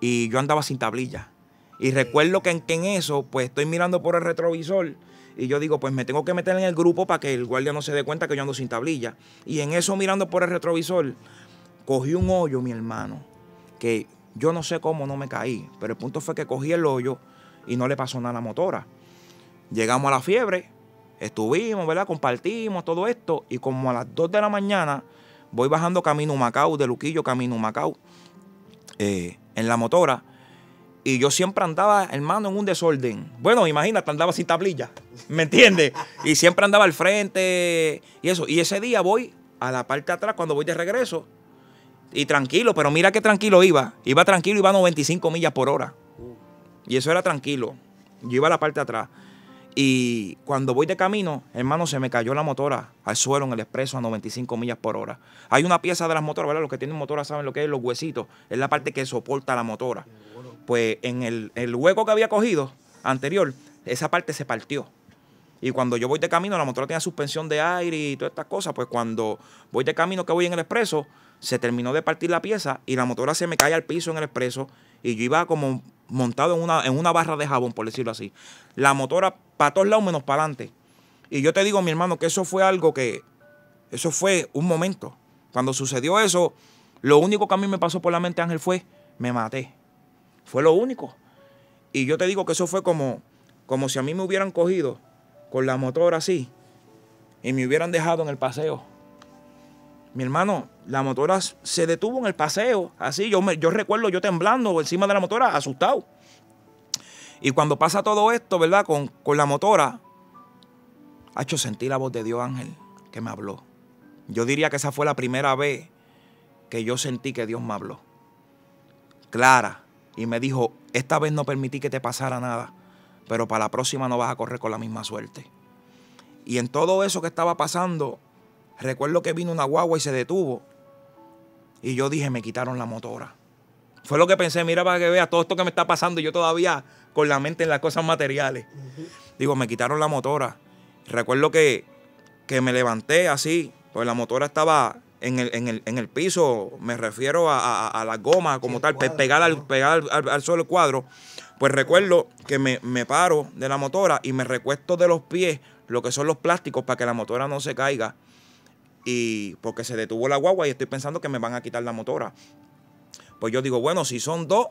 y yo andaba sin tablilla. Y recuerdo que en eso, pues estoy mirando por el retrovisor y yo digo, pues me tengo que meter en el grupo para que el guardia no se dé cuenta que yo ando sin tablilla. Y en eso, mirando por el retrovisor, cogí un hoyo, mi hermano, que yo no sé cómo no me caí, pero el punto fue que cogí el hoyo y no le pasó nada a la motora. Llegamos a la fiebre, estuvimos, ¿verdad? Compartimos todo esto y como a las 2 de la mañana voy bajando camino Macao, de Luquillo camino Macao, en la motora. Y yo siempre andaba, hermano, en un desorden. Bueno, imagínate, andaba sin tablilla, ¿me entiendes? Y siempre andaba al frente y eso. Y ese día voy a la parte de atrás cuando voy de regreso. Y tranquilo, pero mira qué tranquilo iba. Iba tranquilo, iba a 95 millas por hora. Y eso era tranquilo. Yo iba a la parte de atrás. Y cuando voy de camino, hermano, se me cayó la motora al suelo en el expreso a 95 millas por hora. Hay una pieza de las motoras, ¿verdad? Los que tienen motoras saben lo que es los huesitos. Es la parte que soporta la motora. Pues en el hueco que había cogido anterior, esa parte se partió. Y cuando yo voy de camino, la motora tenía suspensión de aire y todas estas cosas. Pues cuando voy de camino que voy en el expreso, se terminó de partir la pieza y la motora se me cae al piso en el expreso. Y yo iba como montado en una barra de jabón, por decirlo así. La motora para todos lados menos para adelante. Y yo te digo, mi hermano, que eso fue algo que... Eso fue un momento. Cuando sucedió eso, lo único que a mí me pasó por la mente, Ángel, fue... Me maté. Fue lo único. Y yo te digo que eso fue como si a mí me hubieran cogido con la motora así y me hubieran dejado en el paseo. Mi hermano, la motora se detuvo en el paseo, así. Yo recuerdo yo temblando encima de la motora, asustado. Y cuando pasa todo esto, ¿verdad? Con la motora, ha hecho sentir la voz de Dios, Ángel, que me habló. Yo diría que esa fue la primera vez que yo sentí que Dios me habló. Clara. Y me dijo, esta vez no permití que te pasara nada, pero para la próxima no vas a correr con la misma suerte. Y en todo eso que estaba pasando, recuerdo que vino una guagua y se detuvo. Y yo dije, me quitaron la motora. Fue lo que pensé, mira para que veas todo esto que me está pasando. Y yo todavía con la mente en las cosas materiales. Digo, me quitaron la motora. Recuerdo que me levanté así, pues la motora estaba en el piso, me refiero a las gomas como tal, pegar al suelo el cuadro. Pues recuerdo que me paro de la motora y me recuesto de los pies, lo que son los plásticos, para que la motora no se caiga. Y porque se detuvo la guagua y estoy pensando que me van a quitar la motora. Pues yo digo, bueno, si son dos,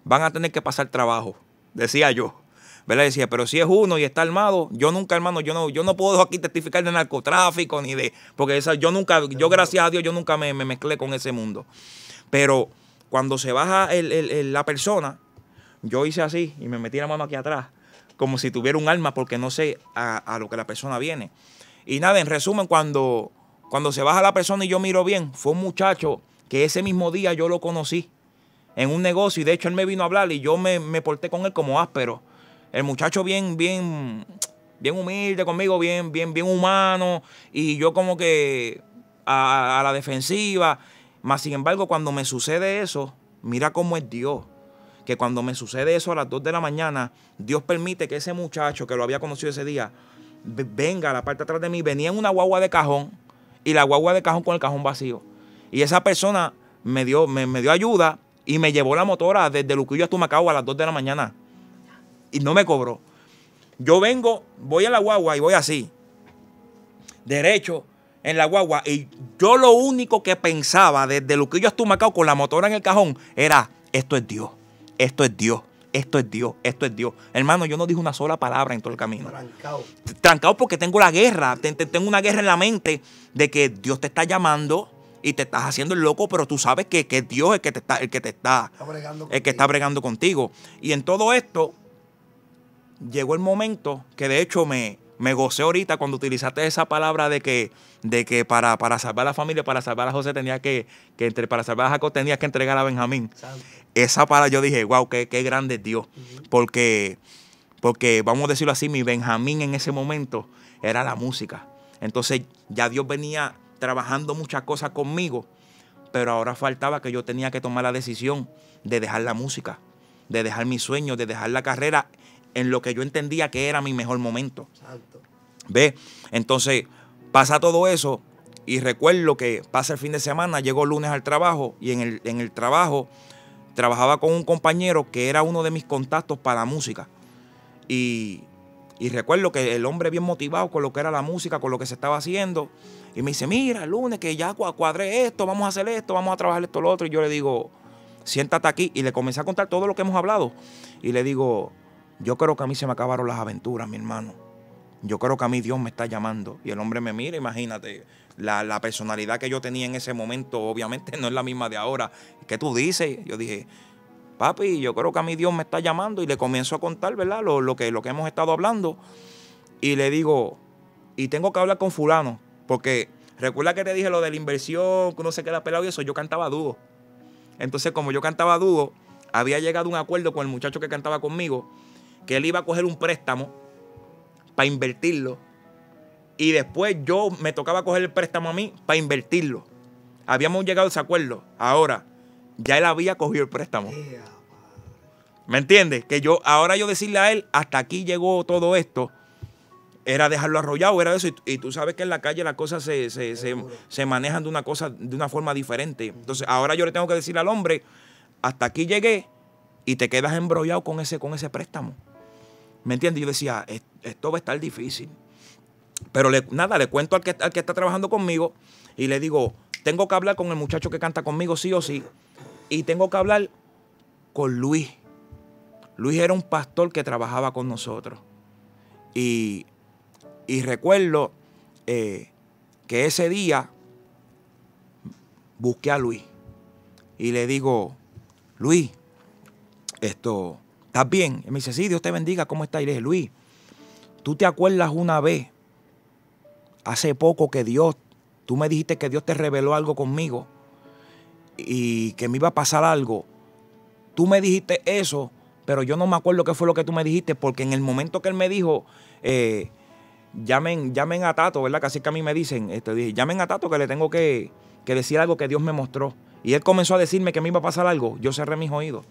van a tener que pasar trabajo, decía yo. ¿Verdad? Decía, pero si es uno y está armado, yo nunca, hermano, yo no puedo aquí testificar de narcotráfico ni de... Porque yo gracias a Dios, yo nunca me mezclé con ese mundo. Pero cuando se baja la persona, yo hice así y me metí la mano aquí atrás, como si tuviera un arma, porque no sé a lo que la persona viene. Y nada, en resumen, cuando se baja la persona y yo miro bien, fue un muchacho que ese mismo día yo lo conocí en un negocio y de hecho él me vino a hablar y yo me porté con él como áspero. El muchacho bien humilde conmigo, bien humano y yo como que a la defensiva. Mas sin embargo, cuando me sucede eso, mira cómo es Dios. Que cuando me sucede eso a las 2 de la mañana, Dios permite que ese muchacho que lo había conocido ese día venga a la parte de atrás de mí. Venía en una guagua de cajón y la guagua de cajón con el cajón vacío. Y esa persona me dio ayuda y me llevó la motora desde Luquillo hasta Humacao a las 2 de la mañana. Y no me cobró. Yo voy a la guagua y voy así, derecho en la guagua. Y yo lo único que pensaba desde Luquillo hasta Humacao con la motora en el cajón era, esto es Dios, esto es Dios, esto es Dios, esto es Dios. Hermano, yo no dije una sola palabra en todo el camino. Trancado porque tengo la guerra, tengo una guerra en la mente de que Dios te está llamando y te estás haciendo el loco, pero tú sabes que Dios es el que está bregando contigo. Y en todo esto llegó el momento que de hecho me gocé ahorita cuando utilizaste esa palabra de que para salvar a la familia, para salvar a José para salvar a Jacob tenía que entregar a Benjamín. Santo. Esa palabra yo dije, wow, qué grande es Dios. Porque vamos a decirlo así, mi Benjamín en ese momento era la música. Entonces ya Dios venía trabajando muchas cosas conmigo, pero ahora faltaba que yo tenía que tomar la decisión de dejar la música, de dejar mis sueños, de dejar la carrera en lo que yo entendía que era mi mejor momento. Santo. ¿Ve? Entonces pasa todo eso y recuerdo que pasa el fin de semana, llego el lunes al trabajo y en el trabajo trabajaba con un compañero que era uno de mis contactos para la música. Y recuerdo que el hombre bien motivado con lo que era la música, con lo que se estaba haciendo. Y me dice, mira, el lunes que ya cuadré esto, vamos a hacer esto, vamos a trabajar esto, lo otro. Y yo le digo, siéntate aquí. Y le comencé a contar todo lo que hemos hablado. Y le digo, yo creo que a mí se me acabaron las aventuras, mi hermano. Yo creo que a mí Dios me está llamando. Y el hombre me mira, imagínate, la personalidad que yo tenía en ese momento, obviamente no es la misma de ahora. ¿Qué tú dices? Yo dije, papi, yo creo que a mí Dios me está llamando. Y le comienzo a contar, ¿verdad? Lo que hemos estado hablando. Y le digo, y tengo que hablar con fulano. Porque recuerda que te dije lo de la inversión, que uno se queda pelado y eso, yo cantaba dúo. Entonces, como yo cantaba dúo, había llegado a un acuerdo con el muchacho que cantaba conmigo, que él iba a coger un préstamo para invertirlo. Y después me tocaba coger el préstamo a mí para invertirlo. Habíamos llegado a ese acuerdo. Ahora, ya él había cogido el préstamo. ¿Me entiendes? Que ahora yo decirle a él, hasta aquí llegó todo esto, era dejarlo arrollado, era eso. Y tú sabes que en la calle las cosas se manejan de una forma diferente. Entonces, ahora yo le tengo que decir al hombre, hasta aquí llegué y te quedas embrollado con ese préstamo. ¿Me entiendes? Yo decía, esto va a estar difícil. Pero le cuento al que está trabajando conmigo y le digo, tengo que hablar con el muchacho que canta conmigo sí o sí. Y tengo que hablar con Luis. Luis era un pastor que trabajaba con nosotros. Y recuerdo que ese día busqué a Luis. Y le digo, Luis, ¿estás bien? Y me dice, sí, Dios te bendiga, ¿cómo estás? Y le dije, Luis, ¿tú te acuerdas una vez, hace poco, tú me dijiste que Dios te reveló algo conmigo y que me iba a pasar algo? Tú me dijiste eso, pero yo no me acuerdo qué fue lo que tú me dijiste, porque en el momento que él me dijo, llamen a Tato, ¿verdad? Casi que a mí me dicen, dije, llamen a Tato que le tengo que decir algo que Dios me mostró. Y él comenzó a decirme que me iba a pasar algo. Yo cerré mis oídos.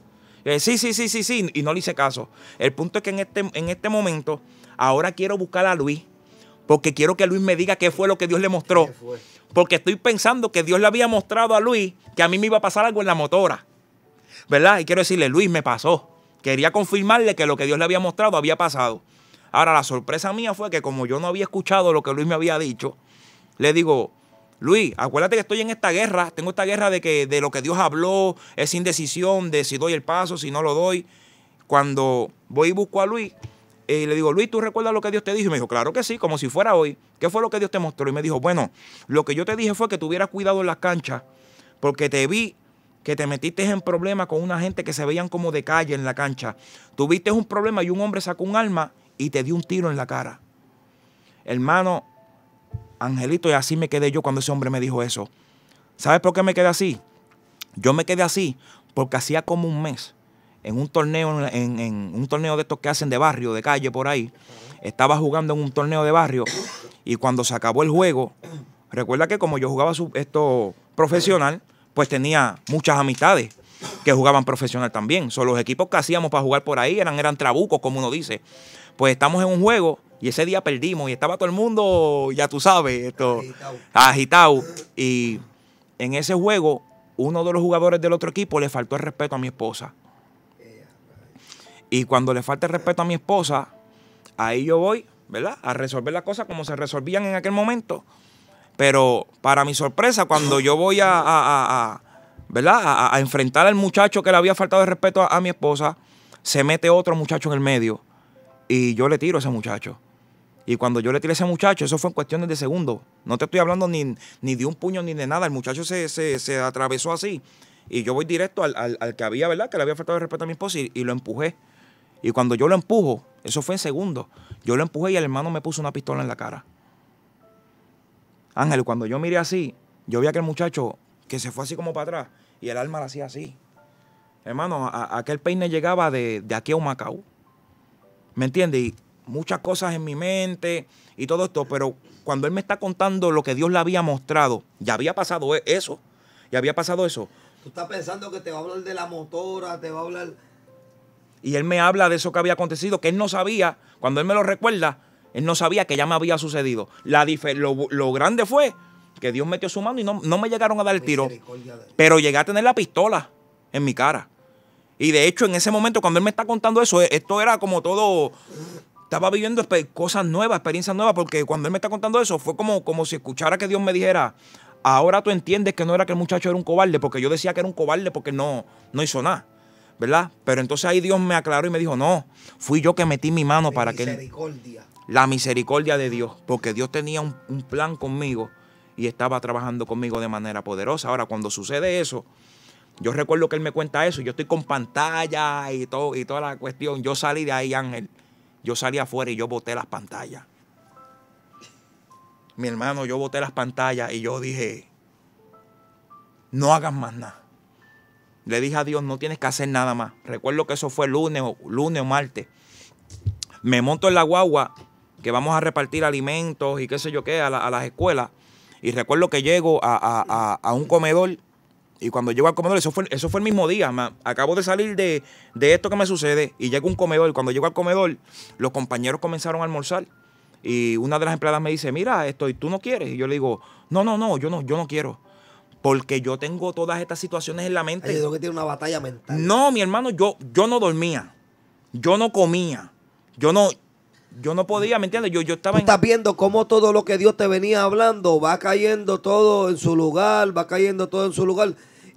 Sí, y no le hice caso. El punto es que en este momento, ahora quiero buscar a Luis, porque quiero que Luis me diga qué fue lo que Dios le mostró. Porque estoy pensando que Dios le había mostrado a Luis que a mí me iba a pasar algo en la motora, ¿verdad? Y quiero decirle, Luis, me pasó. Quería confirmarle que lo que Dios le había mostrado había pasado. Ahora, la sorpresa mía fue que como yo no había escuchado lo que Luis me había dicho, le digo, Luis, acuérdate que estoy en esta guerra, tengo esta guerra de lo que Dios habló, es indecisión de si doy el paso, si no lo doy. Cuando voy y busco a Luis, le digo, Luis, ¿tú recuerdas lo que Dios te dijo? Y me dijo, claro que sí, como si fuera hoy. ¿Qué fue lo que Dios te mostró? Y me dijo, bueno, lo que yo te dije fue que tuvieras cuidado en las canchas, porque te vi que te metiste en problemas con una gente que se veían como de calle en la cancha. Tuviste un problema y un hombre sacó un arma y te dio un tiro en la cara. Hermano, Angelito, y así me quedé yo cuando ese hombre me dijo eso. ¿Sabes por qué me quedé así? Yo me quedé así porque hacía como un mes, en un torneo, en un torneo de estos que hacen de barrio, de calle por ahí, estaba jugando en un torneo de barrio y cuando se acabó el juego, recuerda que como yo jugaba esto profesional, pues tenía muchas amistades que jugaban profesional también. Son los equipos que hacíamos para jugar por ahí eran trabucos, como uno dice. Pues estamos en un juego y ese día perdimos y estaba todo el mundo, ya tú sabes, agitado. Y en ese juego, uno de los jugadores del otro equipo le faltó el respeto a mi esposa. Y cuando le falta el respeto a mi esposa, ahí yo voy, ¿verdad?, a resolver las cosas como se resolvían en aquel momento. Pero para mi sorpresa, cuando yo voy ¿verdad?, a enfrentar al muchacho que le había faltado el respeto a mi esposa, se mete otro muchacho en el medio y yo le tiro a ese muchacho. Y cuando yo le tiré a ese muchacho, eso fue en cuestiones de segundos. No te estoy hablando ni de un puño ni de nada. El muchacho se atravesó así. Y yo voy directo al que había, ¿verdad?, que le había faltado el respeto a mi esposa y lo empujé. Y cuando yo lo empujo, eso fue en segundos, yo lo empujé y el hermano me puso una pistola en la cara. Ángel, cuando yo miré así, yo vi a aquel muchacho que se fue así como para atrás y el arma la hacía así. Hermano, aquel peine llegaba de aquí a Humacao. ¿Me entiendes? Y muchas cosas en mi mente y todo esto, pero cuando él me está contando lo que Dios le había mostrado, ya había pasado eso. Ya había pasado eso. Tú estás pensando que te va a hablar de la motora, te va a hablar... Y él me habla de eso que había acontecido, que él no sabía, cuando él me lo recuerda, él no sabía que ya me había sucedido. Lo grande fue que Dios metió su mano y no me llegaron a dar el tiro. Pero llegué a tener la pistola en mi cara. Y de hecho, en ese momento, cuando él me está contando eso, esto era como todo... Estaba viviendo cosas nuevas, experiencias nuevas, porque cuando él me está contando eso, fue como si escuchara que Dios me dijera, ahora tú entiendes que no era que el muchacho era un cobarde, porque yo decía que era un cobarde porque no hizo nada, ¿verdad? Pero entonces ahí Dios me aclaró y me dijo, no, fui yo que metí mi mano para que... La misericordia de Dios, porque Dios tenía un plan conmigo y estaba trabajando conmigo de manera poderosa. Ahora, cuando sucede eso, yo recuerdo que él me cuenta eso, yo estoy con pantalla y toda la cuestión. Yo salí de ahí, Ángel, yo salí afuera y yo boté las pantallas. Mi hermano, yo boté las pantallas y yo dije, no hagas más nada. Le dije a Dios, no tienes que hacer nada más. Recuerdo que eso fue lunes o martes. Me monto en la guagua que vamos a repartir alimentos y qué sé yo qué a las escuelas. Y recuerdo que llego a un comedor. Y cuando llego al comedor, eso fue el mismo día. Acabo de salir de esto que me sucede y llego a un comedor. Y cuando llego al comedor, los compañeros comenzaron a almorzar. Y una de las empleadas me dice, mira, ¿y tú no quieres? Y yo le digo, no, yo no quiero. Porque yo tengo todas estas situaciones en la mente. Yo creo que tiene una batalla mental. No, mi hermano, yo no dormía. Yo no comía. Yo no podía, ¿me entiendes? Yo estaba Tú estás viendo cómo todo lo que Dios te venía hablando va cayendo todo en su lugar,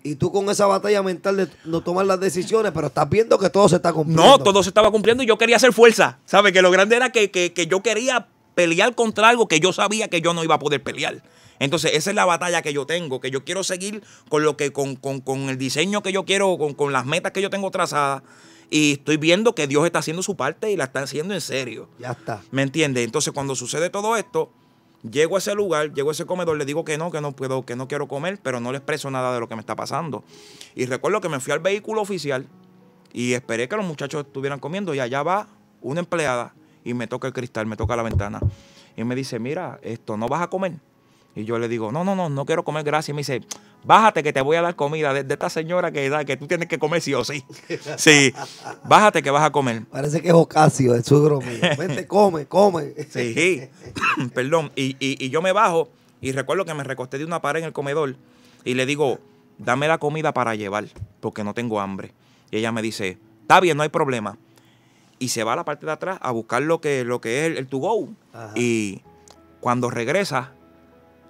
y tú con esa batalla mental de no tomar las decisiones, pero estás viendo que todo se está cumpliendo. No, todo se estaba cumpliendo y yo quería hacer fuerza, ¿sabes? Que lo grande era que yo quería pelear contra algo que yo sabía que yo no iba a poder pelear. Entonces, esa es la batalla que yo tengo, que yo quiero seguir con el diseño que yo quiero, con las metas que yo tengo trazadas. Y estoy viendo que Dios está haciendo su parte y la está haciendo en serio. Ya está. ¿Me entiendes? Entonces, cuando sucede todo esto, llego a ese lugar, llego a ese comedor, le digo que no puedo, que no quiero comer, pero no le expreso nada de lo que me está pasando. Y recuerdo que me fui al vehículo oficial y esperé que los muchachos estuvieran comiendo y allá va una empleada y me toca el cristal, me toca la ventana. Y me dice, mira, ¿no vas a comer? Y yo le digo, no quiero comer, gracias. Y me dice, bájate que te voy a dar comida de esta señora que tú tienes que comer sí o sí. Sí, bájate que vas a comer. Parece que es Ocasio, el suegro mío. Vente, come. Sí, perdón. Y yo me bajo y recuerdo que me recosté de una pared en el comedor y le digo, dame la comida para llevar porque no tengo hambre. Y ella me dice, está bien, no hay problema. Y se va a la parte de atrás a buscar lo que es el to go. Ajá. Y cuando regresa,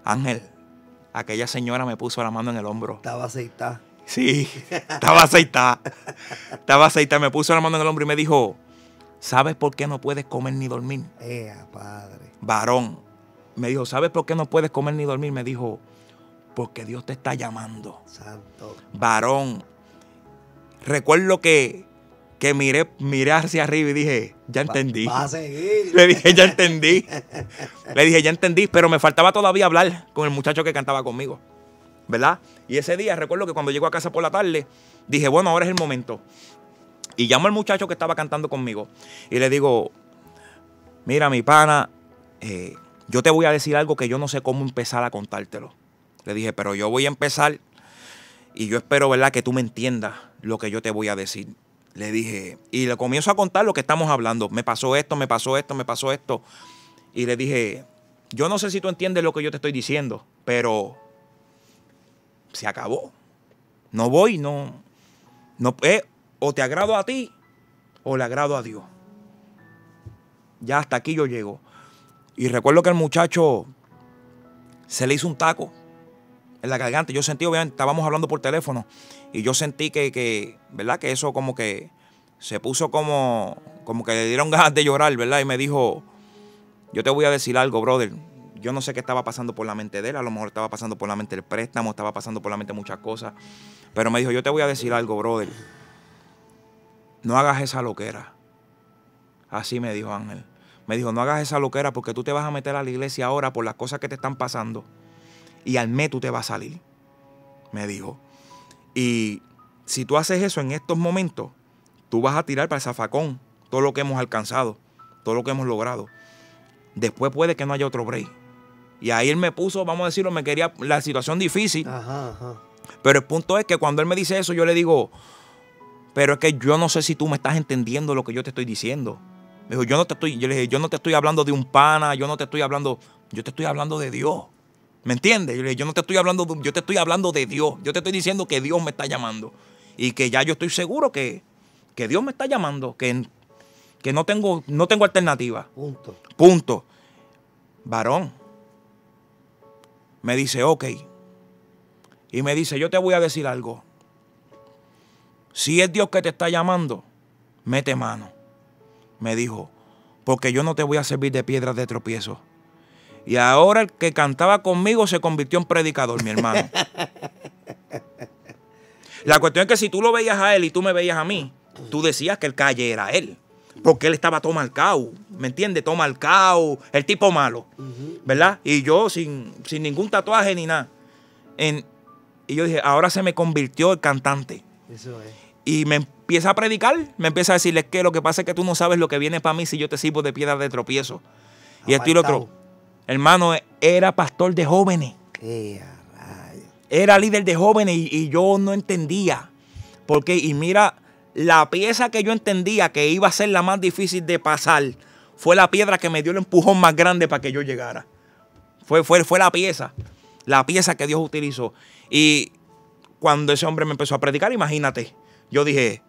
Ángel, aquella señora me puso la mano en el hombro. Estaba aceitada. Sí, estaba aceitada. Estaba aceitada. Me puso la mano en el hombro y me dijo, ¿sabes por qué no puedes comer ni dormir? Padre. Varón. Me dijo, ¿sabes por qué no puedes comer ni dormir? Me dijo, porque Dios te está llamando. Santo. Varón. Recuerdo que miré hacia arriba y dije, ya entendí. Va a seguir. Le dije, ya entendí. Le dije, ya entendí, pero me faltaba todavía hablar con el muchacho que cantaba conmigo, ¿verdad? Y ese día recuerdo que cuando llego a casa por la tarde, dije, bueno, ahora es el momento. Y llamo al muchacho que estaba cantando conmigo y le digo, mira, mi pana, yo te voy a decir algo que yo no sé cómo empezar a contártelo. Le dije, pero yo voy a empezar y yo espero, ¿verdad?, que tú me entiendas lo que yo te voy a decir. Le dije, y le comienzo a contar lo que estamos hablando. Me pasó esto. Y le dije, yo no sé si tú entiendes lo que yo te estoy diciendo, pero se acabó. No voy, o te agrado a ti o le agrado a Dios. Ya hasta aquí yo llego. Y recuerdo que el muchacho se le hizo un taco en la garganta. Yo sentí, obviamente, estábamos hablando por teléfono. Y yo sentí que ¿verdad? Que eso como que se puso como que le dieron ganas de llorar, ¿verdad? Y me dijo, yo te voy a decir algo, brother. Yo no sé qué estaba pasando por la mente de él. A lo mejor estaba pasando por la mente el préstamo, estaba pasando por la mente muchas cosas. Pero me dijo, yo te voy a decir algo, brother. No hagas esa loquera. Así me dijo Ángel. Me dijo, no hagas esa loquera porque tú te vas a meter a la iglesia ahora por las cosas que te están pasando. Y al mes tú te vas a salir. Me dijo. Y si tú haces eso en estos momentos, tú vas a tirar para el zafacón todo lo que hemos alcanzado, todo lo que hemos logrado. Después puede que no haya otro break. Y ahí él me puso, vamos a decirlo, me quería la situación difícil. Ajá. Pero el punto es que cuando él me dice eso, yo le digo, pero es que yo no sé si tú me estás entendiendo lo que yo te estoy diciendo. Me dijo, yo le dije, yo no te estoy hablando de un pana, yo te estoy hablando de Dios. ¿Me entiendes? Yo le dije, yo te estoy hablando de Dios. Yo te estoy diciendo que Dios me está llamando. Y que ya yo estoy seguro que Dios me está llamando, que no tengo alternativa. Punto. Varón. Me dice, ok. Y me dice, yo te voy a decir algo. Si es Dios que te está llamando, mete mano. Me dijo, porque yo no te voy a servir de piedras de tropiezo. Y ahora el que cantaba conmigo se convirtió en predicador, mi hermano. La cuestión es que si tú lo veías a él y tú me veías a mí, tú decías que el calle era él. Porque él estaba todo marcado, ¿me entiendes? Todo marcado, el tipo malo, ¿verdad? Y yo sin ningún tatuaje ni nada. Y yo dije, ahora se me convirtió el cantante. Eso es. Y me empieza a predicar, me empieza a decirles que lo que pasa es que tú no sabes lo que viene para mí si yo te sirvo de piedra de tropiezo. y esto y lo otro. Hermano, era pastor de jóvenes. Era líder de jóvenes y yo no entendía. Porque, y mira, la pieza que yo entendía que iba a ser la más difícil de pasar fue la piedra que me dio el empujón más grande para que yo llegara. Fue la pieza que Dios utilizó. Y cuando ese hombre me empezó a predicar, imagínate, yo dije,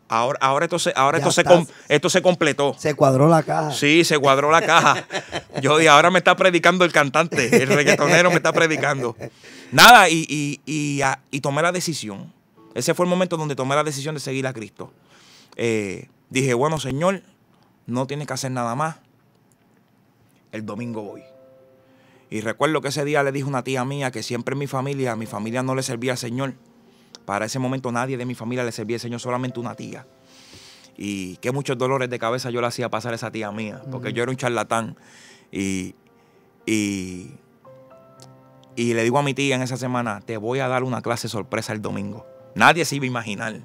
ahora esto se completó. Se cuadró la caja. Sí, se cuadró la caja. Yo dije, ahora me está predicando el cantante, el reggaetonero me está predicando. Nada, y tomé la decisión. Ese fue el momento donde tomé la decisión de seguir a Cristo. Dije, bueno, Señor, no tienes que hacer nada más. El domingo voy. Y recuerdo que ese día le dije a una tía mía que siempre en mi familia no le servía al Señor. Para ese momento nadie de mi familia le servía al Señor, solamente una tía. Y qué muchos dolores de cabeza yo le hacía pasar a esa tía mía, porque yo era un charlatán. Y le digo a mi tía en esa semana, te voy a dar una clase sorpresa el domingo. Nadie se iba a imaginar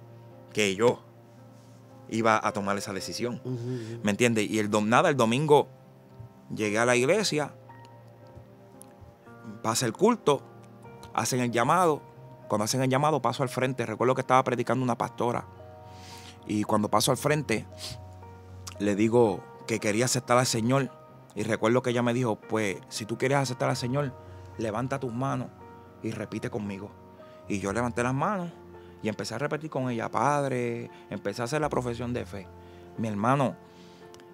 que yo iba a tomar esa decisión. ¿Me entiendes? Y el domingo llegué a la iglesia, pasa el culto, hacen el llamado. Cuando hacen el llamado paso al frente. Recuerdo que estaba predicando una pastora. Y cuando paso al frente, le digo que quería aceptar al Señor. Y recuerdo que ella me dijo, pues si tú quieres aceptar al Señor, levanta tus manos y repite conmigo. Y yo levanté las manos y empecé a repetir con ella, Padre, empecé a hacer la profesión de fe. Mi hermano,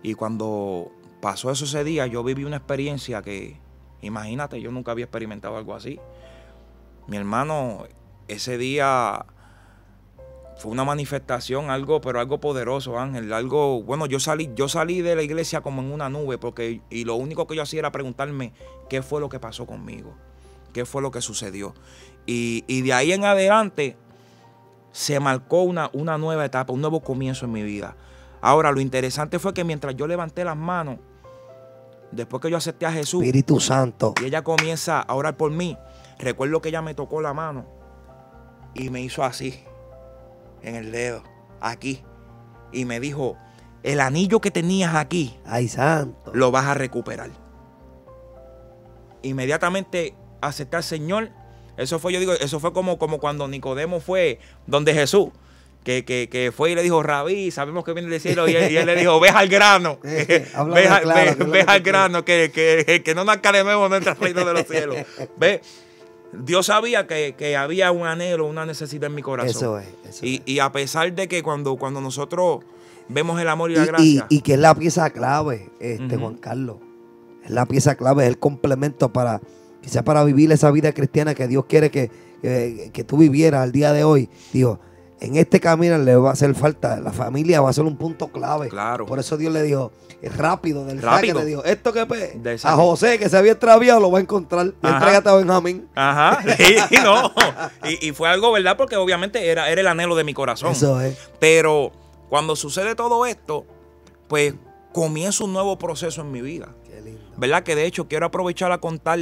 y cuando pasó eso ese día, yo viví una experiencia que, imagínate, yo nunca había experimentado algo así. Mi hermano, ese día fue una manifestación, pero algo poderoso, Ángel. Algo, bueno, yo salí de la iglesia como en una nube, y lo único que yo hacía era preguntarme qué fue lo que pasó conmigo, qué fue lo que sucedió. Y de ahí en adelante se marcó una nueva etapa, un nuevo comienzo en mi vida. Ahora, lo interesante fue que mientras yo levanté las manos, después que yo acepté a Jesús, Espíritu Santo, y ella comienza a orar por mí, recuerdo que ella me tocó la mano y me hizo así, en el dedo, aquí, y me dijo, el anillo que tenías aquí, ay santo, lo vas a recuperar. Inmediatamente acepté al Señor. Eso fue como cuando Nicodemo fue donde Jesús, que fue y le dijo, Rabí, sabemos que viene del cielo, y él le dijo, ve al grano, ve al grano, que no nazca de nuevo no entra al reino de los cielos. Ve, Dios sabía que había un anhelo, una necesidad en mi corazón. Eso es. Y a pesar de que cuando nosotros vemos el amor y la gracia. Y que es la pieza clave, Juan Carlos. Es la pieza clave, es el complemento para vivir esa vida cristiana que Dios quiere que tú vivieras al día de hoy. Digo, en este camino le va a hacer falta, la familia va a ser un punto clave. Claro. Por eso Dios le dijo, rápido, que le dijo, esto que a José que se había extraviado lo va a encontrar. Y entrégate a Benjamín. Ajá. Y fue algo, ¿verdad? Porque obviamente era el anhelo de mi corazón. Eso es. Pero cuando sucede todo esto, pues comienza un nuevo proceso en mi vida. Qué lindo. ¿Verdad? Que de hecho quiero aprovechar a contar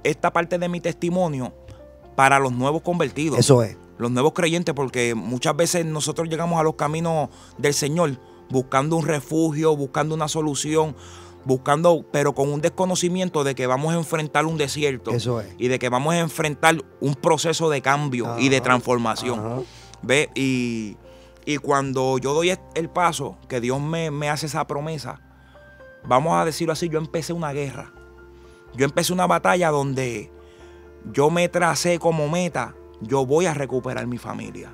esta parte de mi testimonio para los nuevos convertidos. Eso es. Los nuevos creyentes, porque muchas veces nosotros llegamos a los caminos del Señor buscando un refugio, buscando una solución, pero con un desconocimiento de que vamos a enfrentar un desierto. Eso es. Y de que vamos a enfrentar un proceso de cambio y de transformación. ¿Ve? Y cuando yo doy el paso, que Dios me hace esa promesa, vamos a decirlo así, yo empecé una guerra. Yo empecé una batalla donde yo me tracé como meta, yo voy a recuperar mi familia.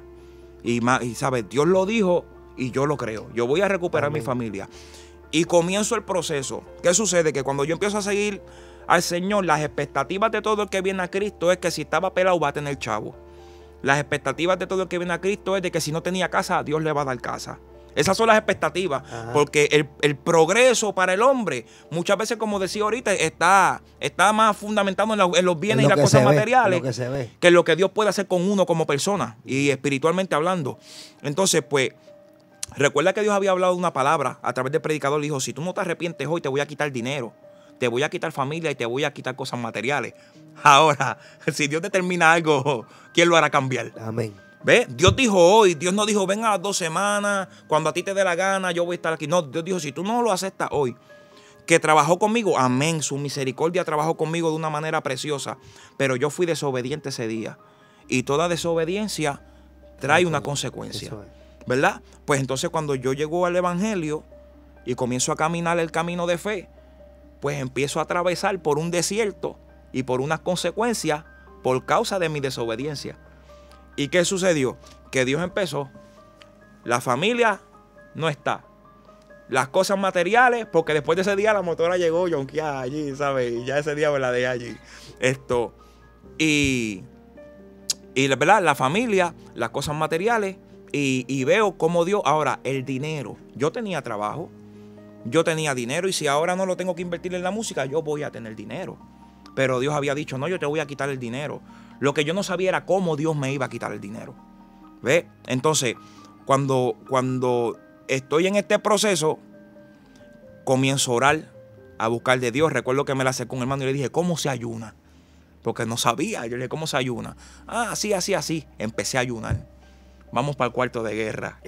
Y ¿sabes? Dios lo dijo y yo lo creo. Yo voy a recuperar mi familia. Y comienzo el proceso. ¿Qué sucede? Que cuando yo empiezo a seguir al Señor, las expectativas de todo el que viene a Cristo es que si estaba pelado va a tener chavo. Las expectativas de todo el que viene a Cristo es de que si no tenía casa, Dios le va a dar casa. Esas son las expectativas. Ajá. Porque el progreso para el hombre, muchas veces, como decía ahorita, está más fundamentado en los bienes y las cosas materiales que en lo que Dios puede hacer con uno como persona y espiritualmente hablando. Entonces, pues, recuerda que Dios había hablado una palabra a través del predicador. Le dijo, si tú no te arrepientes hoy, te voy a quitar dinero, te voy a quitar familia y te voy a quitar cosas materiales. Ahora, si Dios determina algo, ¿quién lo hará cambiar? Amén. ¿Ves? Dios dijo hoy, Dios no dijo, ven a las 2 semanas, cuando a ti te dé la gana, yo voy a estar aquí. No, Dios dijo, si tú no lo aceptas hoy, Que trabajó conmigo, amén, su misericordia trabajó conmigo de una manera preciosa, pero yo fui desobediente ese día. Y toda desobediencia trae una consecuencia, ¿verdad? Pues entonces cuando yo llego al evangelio y comienzo a caminar el camino de fe, pues empiezo a atravesar por un desierto y por unas consecuencias por causa de mi desobediencia. ¿Y qué sucedió? Que Dios empezó, la familia no está, las cosas materiales, porque después de ese día la motora llegó yonqueada allí, ¿sabes? Y ya ese día me la dejé allí. Y ¿verdad? La familia, las cosas materiales, y veo cómo Dios, ahora el dinero. Yo tenía trabajo, yo tenía dinero, y si ahora no lo tengo que invertir en la música, yo voy a tener dinero. Pero Dios había dicho, no, yo te voy a quitar el dinero. Lo que yo no sabía era cómo Dios me iba a quitar el dinero. ¿Ves? Entonces, cuando estoy en este proceso, comienzo a orar, a buscar de Dios. Recuerdo que me la acercó un hermano y le dije, ¿cómo se ayuna? Porque no sabía. Yo le dije, ¿cómo se ayuna? Ah, así, así, así. Empecé a ayunar. Vamos para el cuarto de guerra.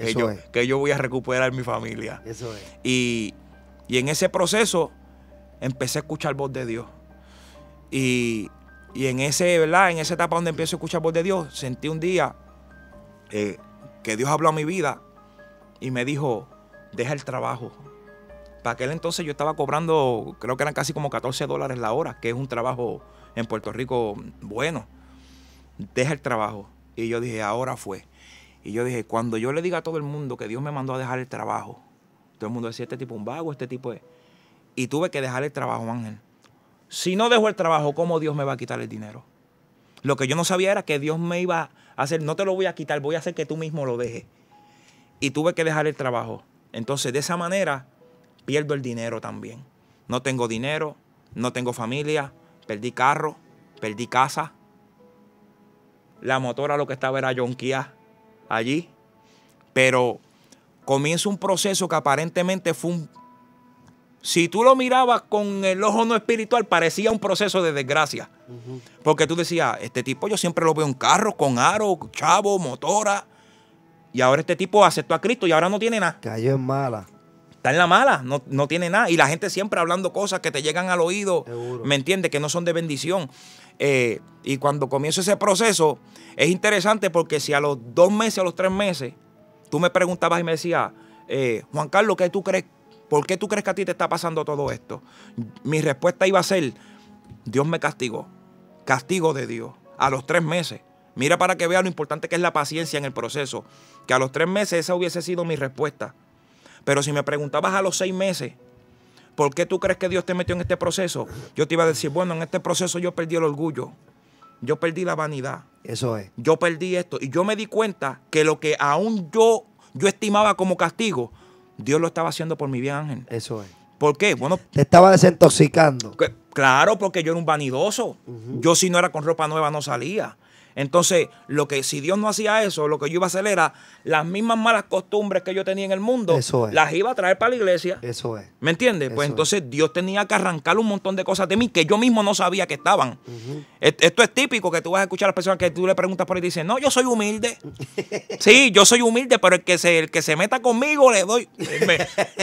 Que yo voy a recuperar mi familia. Eso es. Y en ese proceso empecé a escuchar voz de Dios. Y en ese, ¿verdad? En esa etapa donde empiezo a escuchar voz de Dios, sentí un día que Dios habló a mi vida y me dijo, deja el trabajo. Para aquel entonces yo estaba cobrando, creo que eran casi como $14 la hora, que es un trabajo en Puerto Rico bueno. Deja el trabajo. Y yo dije, ahora fue. Y yo dije, cuando yo le diga a todo el mundo que Dios me mandó a dejar el trabajo, todo el mundo decía, este tipo es un vago, este tipo es... Y tuve que dejar el trabajo, Ángel. Si no dejo el trabajo, ¿cómo Dios me va a quitar el dinero? Lo que yo no sabía era que Dios me iba a hacer, no te lo voy a quitar, voy a hacer que tú mismo lo dejes. Y tuve que dejar el trabajo. Entonces, de esa manera, pierdo el dinero también. No tengo dinero, no tengo familia, perdí carro, perdí casa. La motora lo que estaba era yonqueada allí. Pero comienza un proceso que aparentemente fue un... Si tú lo mirabas con el ojo no espiritual, parecía un proceso de desgracia. Porque tú decías, este tipo yo siempre lo veo en carro, con aro, chavo, motora. Y ahora este tipo aceptó a Cristo y ahora no tiene nada. Cayó en mala. Está en la mala, no tiene nada. Y la gente siempre hablando cosas que te llegan al oído, Seguro. ¿me entiendes? Que no son de bendición. Y cuando comienzo ese proceso, es interesante porque si a los 2 meses, a los 3 meses, tú me preguntabas y me decías, Juan Carlos, ¿qué tú crees? ¿Por qué tú crees que a ti te está pasando todo esto? Mi respuesta iba a ser, Dios me castigó. Castigo de Dios. A los 3 meses. Mira para que vea lo importante que es la paciencia en el proceso. Que a los 3 meses esa hubiese sido mi respuesta. Pero si me preguntabas a los 6 meses, ¿por qué tú crees que Dios te metió en este proceso? Yo te iba a decir, bueno, en este proceso yo perdí el orgullo. Yo perdí la vanidad. Eso es. Yo perdí esto. Y yo me di cuenta que lo que aún yo estimaba como castigo, Dios lo estaba haciendo por mi bien, Ángel. Eso es. ¿Por qué? Bueno, te estaba desintoxicando. Claro, porque yo era un vanidoso. Yo si no era con ropa nueva no salía. Entonces, si Dios no hacía eso, lo que yo iba a hacer era las mismas malas costumbres que yo tenía en el mundo, las iba a traer para la iglesia. Eso es. ¿Me entiendes? Pues entonces Dios tenía que arrancar un montón de cosas de mí que yo mismo no sabía que estaban. Esto es típico que tú vas a escuchar a las personas que tú le preguntas por ahí y dicen, no, yo soy humilde. Sí, yo soy humilde, pero el que se meta conmigo le doy.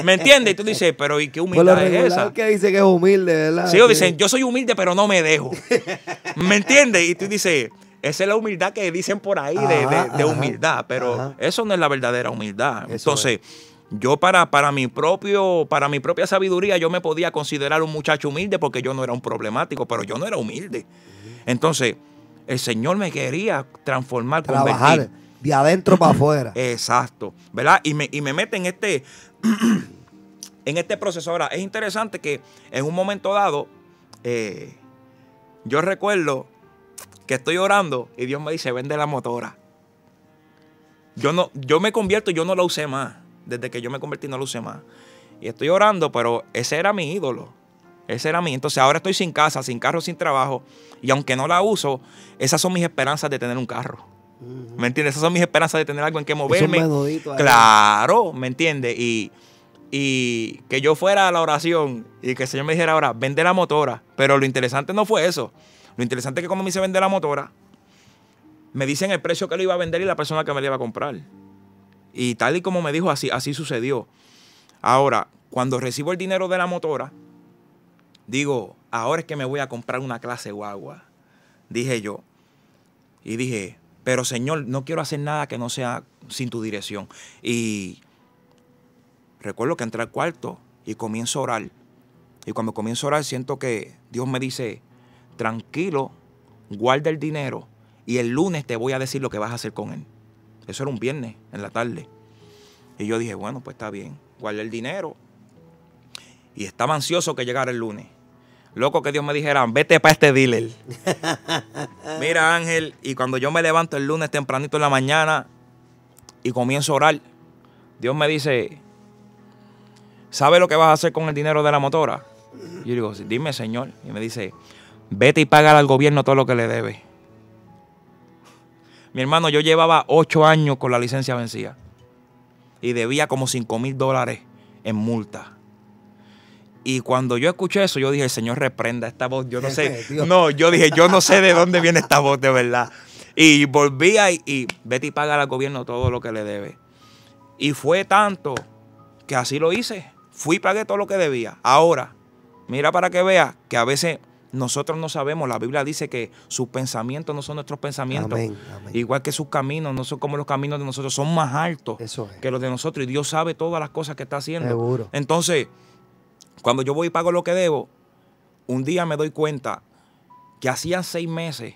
¿Me entiendes? Y tú dices, pero ¿y qué humildad es esa? Que dice que es humilde, ¿verdad? Sí, dicen, yo soy humilde, pero no me dejo. ¿Me entiendes? Y tú dices... Esa es la humildad que dicen por ahí de humildad, pero eso no es la verdadera humildad. Entonces, yo para mi propia sabiduría, yo me podía considerar un muchacho humilde porque yo no era un problemático, pero yo no era humilde. Entonces, el Señor me quería transformar, trabajar convertir. De adentro para afuera. Exacto, ¿verdad? Y me mete en este proceso. Ahora, es interesante que en un momento dado, yo recuerdo que estoy orando y Dios me dice, vende la motora. Yo me convierto y yo no la usé más. Desde que yo me convertí no la usé más. Y estoy orando, pero ese era mi ídolo. Ese era mi. Entonces ahora estoy sin casa, sin carro, sin trabajo. Y aunque no la uso, esas son mis esperanzas de tener un carro. ¿Me entiendes? Esas son mis esperanzas de tener algo en que moverme. Claro, ¿me entiendes? Y que yo fuera a la oración y que el Señor me dijera ahora, vende la motora. Pero lo interesante no fue eso. Lo interesante es que cuando me hice vender la motora, me dicen el precio que le iba a vender y la persona que me la iba a comprar. Y tal y como me dijo, así sucedió. Ahora, cuando recibo el dinero de la motora, digo, ahora es que me voy a comprar una clase guagua, dije yo. Y dije, pero Señor, no quiero hacer nada que no sea sin tu dirección. Y recuerdo que entré al cuarto y comienzo a orar. Y cuando comienzo a orar siento que Dios me dice, tranquilo, guarda el dinero y el lunes te voy a decir lo que vas a hacer con él. Eso era un viernes en la tarde. Y yo dije, bueno, pues está bien, guardé el dinero. Y estaba ansioso que llegara el lunes. Loco que Dios me dijera, vete para este dealer. Mira, Ángel, y cuando yo me levanto el lunes tempranito en la mañana y comienzo a orar, Dios me dice, ¿sabe lo que vas a hacer con el dinero de la motora? Y yo digo, dime, Señor. Y me dice, vete y págale al gobierno todo lo que le debe. Mi hermano, yo llevaba 8 años con la licencia vencida y debía como $5,000 en multa. Y cuando yo escuché eso, yo dije, el Señor reprenda esta voz. Yo no sé. No, yo dije, yo no sé de dónde viene esta voz de verdad. Y volví y vete y págale al gobierno todo lo que le debe. Y fue tanto que así lo hice. Fui y pagué todo lo que debía. Ahora, mira para que veas que a veces nosotros no sabemos. La Biblia dice que sus pensamientos no son nuestros pensamientos. Amén, amén. Igual que sus caminos no son como los caminos de nosotros. Son más altos que los de nosotros. Y Dios sabe todas las cosas que está haciendo. Seguro. Entonces, cuando yo voy y pago lo que debo, un día me doy cuenta que hacían 6 meses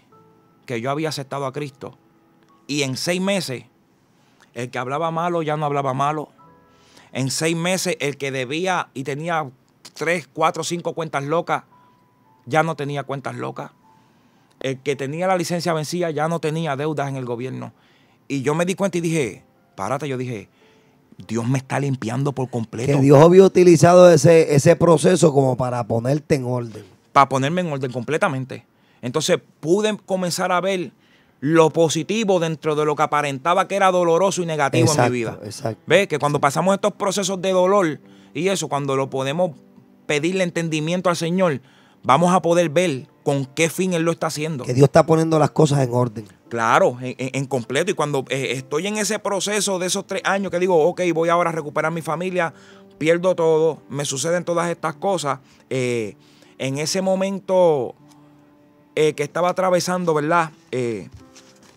que yo había aceptado a Cristo. Y en 6 meses, el que hablaba malo ya no hablaba malo. En 6 meses, el que debía y tenía 3, 4, 5 cuentas locas, ya no tenía cuentas locas. El que tenía la licencia vencida ya no tenía deudas en el gobierno. Y yo me di cuenta y dije, párate, yo dije, Dios me está limpiando por completo. Que Dios había utilizado ese proceso como para ponerte en orden. Para ponerme en orden completamente. Entonces pude comenzar a ver lo positivo dentro de lo que aparentaba que era doloroso y negativo en mi vida. Exacto. ¿Ves? Que cuando pasamos estos procesos de dolor y eso, cuando lo podemos pedirle entendimiento al Señor, vamos a poder ver con qué fin Él lo está haciendo. Que Dios está poniendo las cosas en orden. Claro, en completo. Y cuando estoy en ese proceso de esos 3 años que digo, ok, voy ahora a recuperar mi familia, pierdo todo, me suceden todas estas cosas. En ese momento que estaba atravesando, ¿verdad?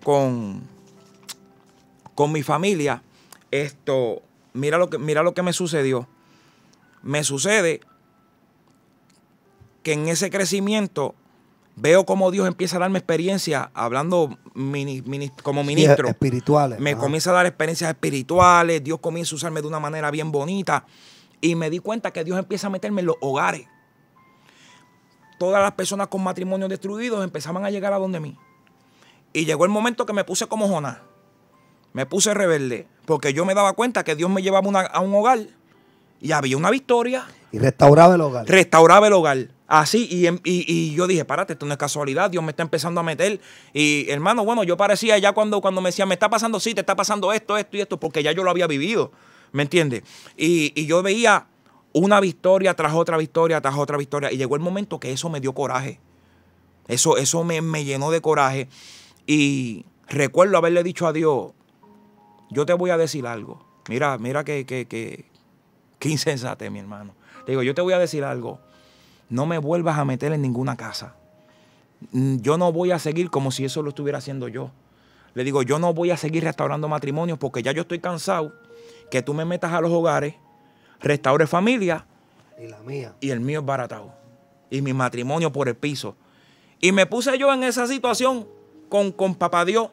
Con mi familia, mira lo que me sucedió. Me sucede que en ese crecimiento veo cómo Dios empieza a darme experiencia hablando como ministro. Sí, espirituales. Me comienza a dar experiencias espirituales. Dios comienza a usarme de una manera bien bonita. Y me di cuenta que Dios empieza a meterme en los hogares. Todas las personas con matrimonios destruidos empezaban a llegar a donde mí. Y llegó el momento que me puse como Jonás. Me puse rebelde. Porque yo me daba cuenta que Dios me llevaba a un hogar y había una victoria. Y restauraba el hogar. Restauraba el hogar. Así, y yo dije, párate, esto no es casualidad, Dios me está empezando a meter. Y hermano, bueno, yo parecía ya cuando me decía, me está pasando, sí, te está pasando esto y esto, porque ya yo lo había vivido, ¿me entiendes? Y yo veía una victoria tras otra victoria, tras otra victoria. Y llegó el momento que eso me dio coraje. Eso me llenó de coraje. Y recuerdo haberle dicho a Dios, yo te voy a decir algo. Mira que insensate, mi hermano. Le digo, yo te voy a decir algo. No me vuelvas a meter en ninguna casa. Yo no voy a seguir como si eso lo estuviera haciendo yo. Le digo, yo no voy a seguir restaurando matrimonios porque ya yo estoy cansado que tú me metas a los hogares, restaures familia Y la mía. y el mío es baratado. Y mi matrimonio por el piso. Y me puse yo en esa situación con papá Dios.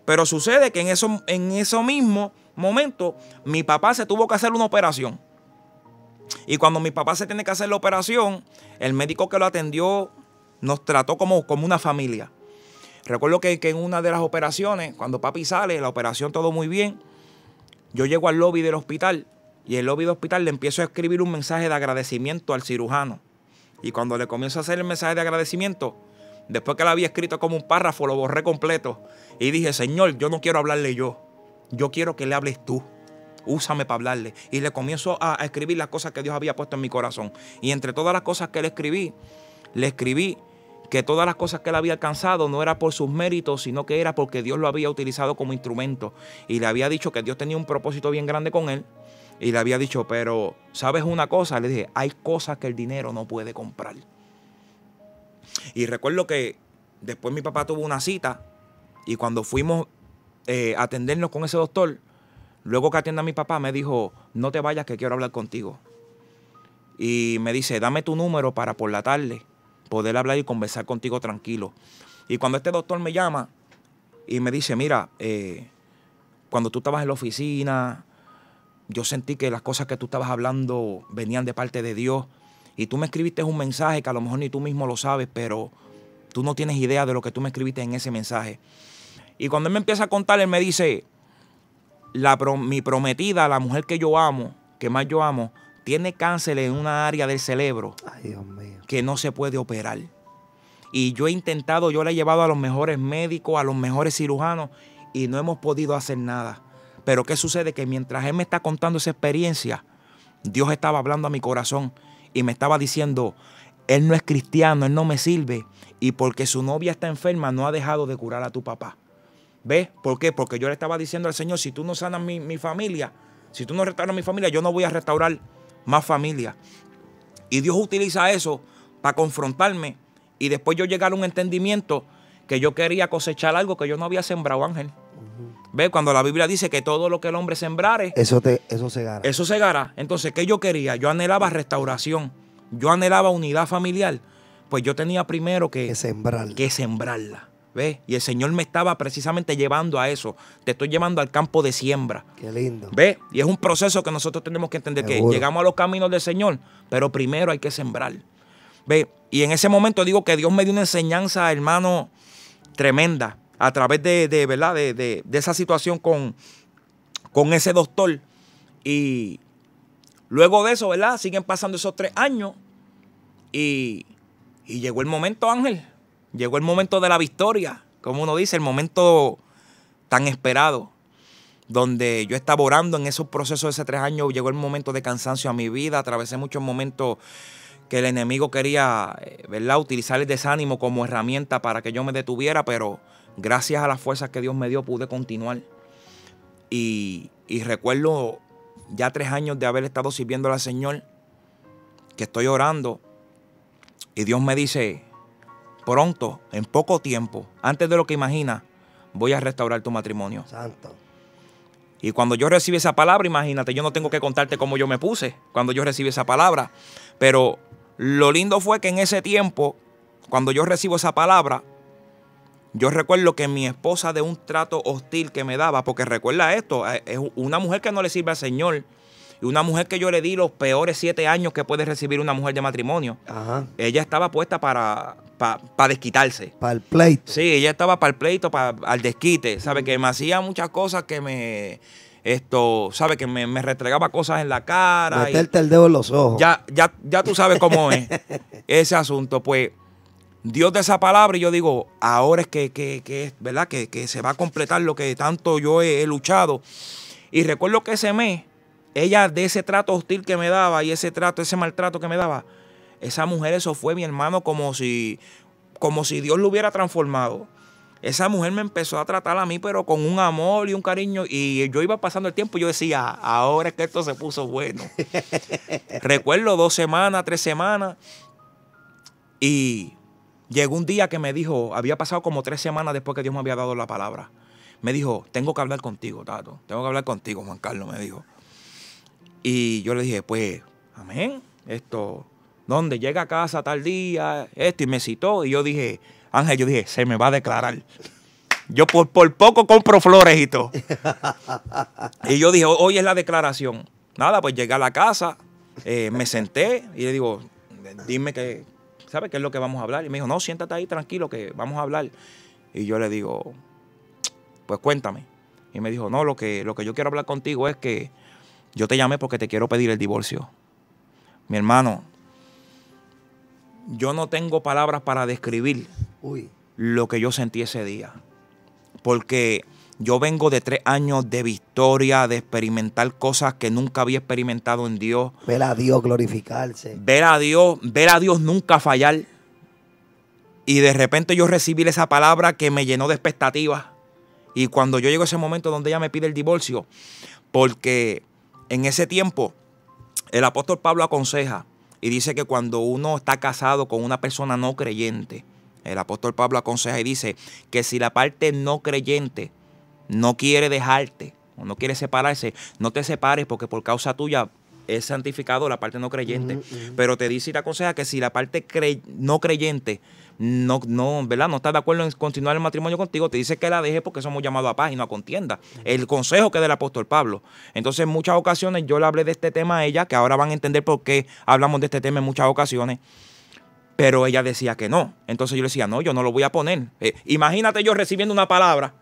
Pero sucede que en eso mismo momento mi papá se tuvo que hacer una operación. Y cuando mi papá se tiene que hacer la operación, el médico que lo atendió nos trató como una familia. Recuerdo que en una de las operaciones, cuando papi sale, la operación todo muy bien, yo llego al lobby del hospital y en el lobby del hospital le empiezo a escribir un mensaje de agradecimiento al cirujano. Y cuando le comienzo a hacer el mensaje de agradecimiento, después que lo había escrito como un párrafo, lo borré completo. Y dije, Señor, yo no quiero hablarle yo quiero que le hables tú. Úsame para hablarle. Y le comienzo a escribir las cosas que Dios había puesto en mi corazón. Y entre todas las cosas que le escribí que todas las cosas que él había alcanzado no era por sus méritos, sino que era porque Dios lo había utilizado como instrumento. Y le había dicho que Dios tenía un propósito bien grande con él. Y le había dicho, pero ¿sabes una cosa? Le dije, hay cosas que el dinero no puede comprar. Y recuerdo que después mi papá tuvo una cita y cuando fuimos a atendernos con ese doctor, luego que atienda a mi papá, me dijo, no te vayas que quiero hablar contigo. Y me dice, dame tu número para por la tarde poder hablar y conversar contigo tranquilo. Y cuando este doctor me llama y me dice, mira, cuando tú estabas en la oficina, yo sentí que las cosas que tú estabas hablando venían de parte de Dios. Y tú me escribiste un mensaje que a lo mejor ni tú mismo lo sabes, pero tú no tienes idea de lo que tú me escribiste en ese mensaje. Y cuando él me empieza a contar, él me dice, mi prometida, la mujer que yo amo, que más yo amo, tiene cáncer en una área del cerebro. Ay, Dios mío. Que no se puede operar. Y yo he intentado, yo le he llevado a los mejores médicos, a los mejores cirujanos, y no hemos podido hacer nada. Pero ¿qué sucede? Que mientras él me está contando esa experiencia, Dios estaba hablando a mi corazón y me estaba diciendo, él no es cristiano, él no me sirve, y porque su novia está enferma no ha dejado de curar a tu papá. ¿Ves? ¿Por qué? Porque yo le estaba diciendo al Señor, si tú no sanas mi familia, si tú no restauras mi familia, yo no voy a restaurar más familia. Y Dios utiliza eso para confrontarme y después yo llegar a un entendimiento que yo quería cosechar algo que yo no había sembrado, Ángel. ¿Ves? Cuando la Biblia dice que todo lo que el hombre sembrare, eso segará. Eso segará. Entonces, ¿qué yo quería? Yo anhelaba restauración. Yo anhelaba unidad familiar. Pues yo tenía primero que sembrarla. ¿Ves? Y el Señor me estaba precisamente llevando a eso. Te estoy llevando al campo de siembra. Qué lindo. ¿Ves? Y es un proceso que nosotros tenemos que entender. Seguro. Que llegamos a los caminos del Señor, pero primero hay que sembrar. ¿Ves? Y en ese momento digo que Dios me dio una enseñanza, hermano, tremenda. A través ¿verdad? De esa situación con ese doctor. Y luego de eso, ¿verdad? Siguen pasando esos 3 años. Y llegó el momento, Ángel. Llegó el momento de la victoria. Como uno dice, el momento tan esperado. Donde yo estaba orando en esos procesos de esos 3 años. Llegó el momento de cansancio a mi vida. Atravesé muchos momentos que el enemigo quería, ¿verdad? Utilizar el desánimo como herramienta para que yo me detuviera. Pero gracias a las fuerzas que Dios me dio pude continuar. Y recuerdo ya 3 años de haber estado sirviendo al Señor, que estoy orando. Y Dios me dice, pronto, en poco tiempo, antes de lo que imaginas, voy a restaurar tu matrimonio. Santo. Y cuando yo recibí esa palabra, imagínate, yo no tengo que contarte cómo yo me puse cuando yo recibí esa palabra. Pero lo lindo fue que en ese tiempo, cuando yo recibo esa palabra, yo recuerdo que mi esposa, de un trato hostil que me daba, porque recuerda esto, es una mujer que no le sirve al Señor, y una mujer que yo le di los peores 7 años que puede recibir una mujer de matrimonio. Ajá. Ella estaba puesta para desquitarse. Para el pleito. Sí, ella estaba para el pleito, al desquite. ¿Sabe? Que me hacía muchas cosas que ¿sabe? Que me restregaba cosas en la cara. Meterte el dedo en los ojos. Ya tú sabes cómo es ese asunto. Pues Dios de esa palabra, y yo digo, ahora es que ¿verdad? Que se va a completar lo que tanto yo he luchado. Y recuerdo que ese mes, ella, de ese trato hostil que me daba y ese maltrato que me daba, esa mujer, eso fue, mi hermano, como si Dios lo hubiera transformado. Esa mujer me empezó a tratar a mí, pero con un amor y un cariño. Y yo iba pasando el tiempo y yo decía, ahora es que esto se puso bueno. Recuerdo 2 semanas, 3 semanas. Y llegó un día que me dijo, había pasado como 3 semanas después que Dios me había dado la palabra. Me dijo, tengo que hablar contigo, Tato. Tengo que hablar contigo, Juan Carlos, me dijo. Y yo le dije, pues, amén, ¿dónde? Llega a casa tal día, y me citó. Y yo dije, Ángel, se me va a declarar. Yo por poco compro flores y todo. Y yo dije, hoy es la declaración. Nada, pues llegué a la casa, me senté y le digo, dime ¿sabes qué es lo que vamos a hablar? Y me dijo, no, siéntate ahí tranquilo que vamos a hablar. Y yo le digo, pues cuéntame. Y me dijo, no, lo que yo quiero hablar contigo es que yo te llamé porque te quiero pedir el divorcio. Mi hermano, yo no tengo palabras para describir lo que yo sentí ese día. Porque yo vengo de 3 años de victoria, de experimentar cosas que nunca había experimentado en Dios. Ver a Dios glorificarse. Ver a Dios nunca fallar. Y de repente yo recibí esa palabra que me llenó de expectativas. Y cuando yo llego a ese momento donde ella me pide el divorcio, porque en ese tiempo el apóstol Pablo aconseja Y dice que cuando uno está casado con una persona no creyente, el apóstol Pablo aconseja y dice que si la parte no creyente no quiere dejarte o no quiere separarse, no te separes porque por causa tuya es santificado la parte no creyente. Pero te dice y te aconseja que si la parte no creyente ¿verdad? No está de acuerdo en continuar el matrimonio contigo, te dice que la deje porque somos llamados a paz y no a contienda. El consejo que da el apóstol Pablo. Entonces en muchas ocasiones yo le hablé de este tema a ella, que ahora van a entender por qué hablamos de este tema en muchas ocasiones. Pero ella decía que no. Entonces yo le decía, no, yo no lo voy a poner. Imagínate yo recibiendo una palabra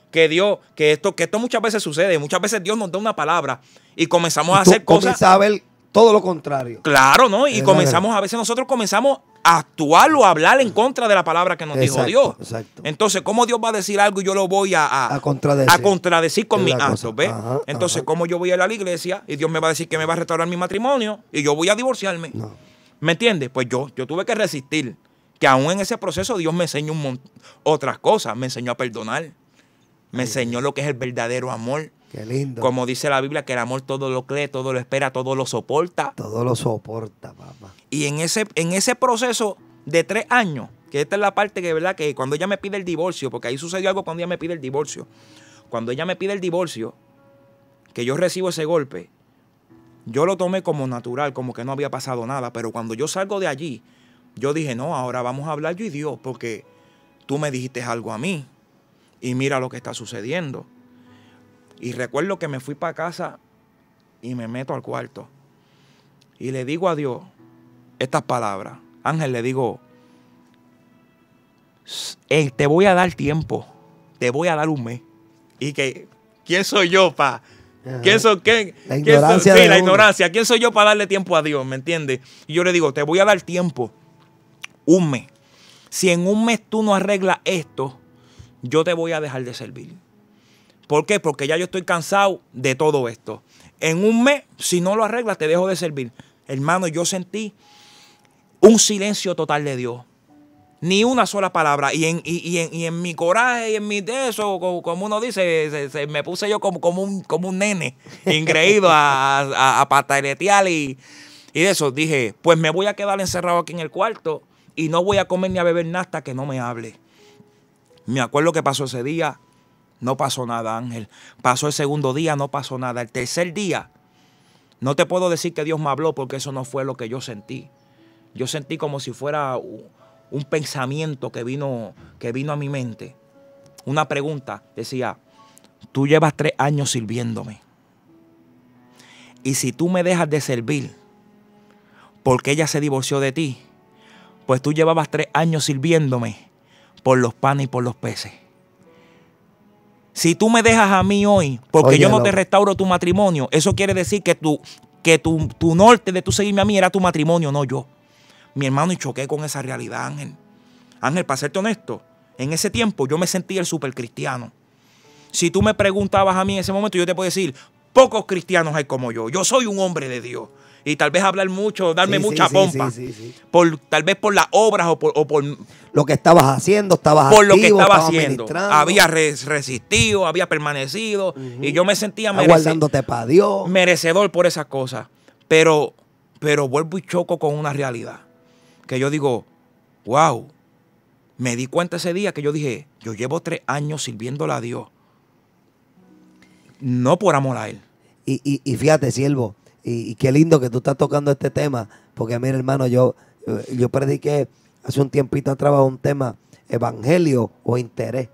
que Dios, que esto muchas veces sucede. Muchas veces Dios nos da una palabra y comenzamos a hacer cosas. Comienzas a ver todo lo contrario. Claro, ¿no? Y comenzamos, a veces nosotros comenzamos a actuar o a hablar en contra de la palabra que nos dijo Dios. Exacto. Entonces, ¿cómo Dios va a decir algo y yo lo voy a contradecir con mis actos? ¿Ves? Entonces, ¿cómo yo voy a ir a la iglesia y Dios me va a decir que me va a restaurar mi matrimonio y yo voy a divorciarme? No. ¿Me entiendes? Pues yo tuve que resistir. Que aún en ese proceso Dios me enseñó otras cosas. Me enseñó a perdonar. Me enseñó lo que es el verdadero amor. Qué lindo. Como dice la Biblia, que el amor todo lo cree, todo lo espera, todo lo soporta. Todo lo soporta, papá. Y en ese proceso de 3 años, que esta es la parte que, ¿verdad? Que cuando ella me pide el divorcio, porque ahí sucedió algo cuando ella me pide el divorcio. Cuando ella me pide el divorcio, que yo recibo ese golpe, yo lo tomé como natural, como que no había pasado nada. Pero cuando yo salgo de allí, yo dije, no, ahora vamos a hablar yo y Dios, porque tú me dijiste algo a mí. Y mira lo que está sucediendo. Y recuerdo que me fui para casa y me meto al cuarto. Y le digo a Dios estas palabras. Ángel, le digo, te voy a dar tiempo. Te voy a dar un mes. Y que, ¿quién soy yo para...? ¿Quién soy? La ignorancia. Sí, la ignorancia. ¿Quién soy yo para darle tiempo a Dios? ¿Me entiendes? Y yo le digo, te voy a dar tiempo. Un mes. Si en un mes tú no arreglas esto, yo te voy a dejar de servir. ¿Por qué? Porque ya yo estoy cansado de todo esto. En un mes, si no lo arreglas, te dejo de servir. Hermano, yo sentí un silencio total de Dios. Ni una sola palabra. Y en mi coraje y en mi de eso, como uno dice, me puse yo como un nene ingreído a pataletear y de eso. Dije, pues me voy a quedar encerrado aquí en el cuarto y no voy a comer ni a beber nada hasta que no me hable. Me acuerdo que pasó ese día, no pasó nada, Ángel. Pasó el segundo día, no pasó nada. El tercer día, no te puedo decir que Dios me habló porque eso no fue lo que yo sentí. Yo sentí como si fuera un pensamiento que vino a mi mente. Una pregunta, decía, tú llevas 3 años sirviéndome. Y si tú me dejas de servir porque ella se divorció de ti, pues tú llevabas 3 años sirviéndome por los panes y por los peces. Si tú me dejas a mí hoy porque yo no te restauro tu matrimonio, eso quiere decir que tu norte de tú seguirme a mí era tu matrimonio, no yo. Mi hermano, y choqué con esa realidad, Ángel. Ángel, para serte honesto, en ese tiempo yo me sentía el super cristiano. Si tú me preguntabas a mí en ese momento, yo te puedo decir, pocos cristianos hay como yo. Yo soy un hombre de Dios. Y tal vez hablar mucho, darme mucha pompa. Tal vez por las obras o por lo que estabas haciendo, estabas por activo, lo que estaba haciendo. Había resistido, había permanecido. Y yo me sentía guardándote para Dios, merecedor por esas cosas. Pero vuelvo y choco con una realidad. Que yo digo, wow. Me di cuenta ese día que yo dije, yo llevo 3 años sirviéndole a Dios. No por amor a Él. Y fíjate, siervo, y qué lindo que tú estás tocando este tema, porque mira, hermano, yo prediqué hace un tiempito atrás un tema, evangelio o interés.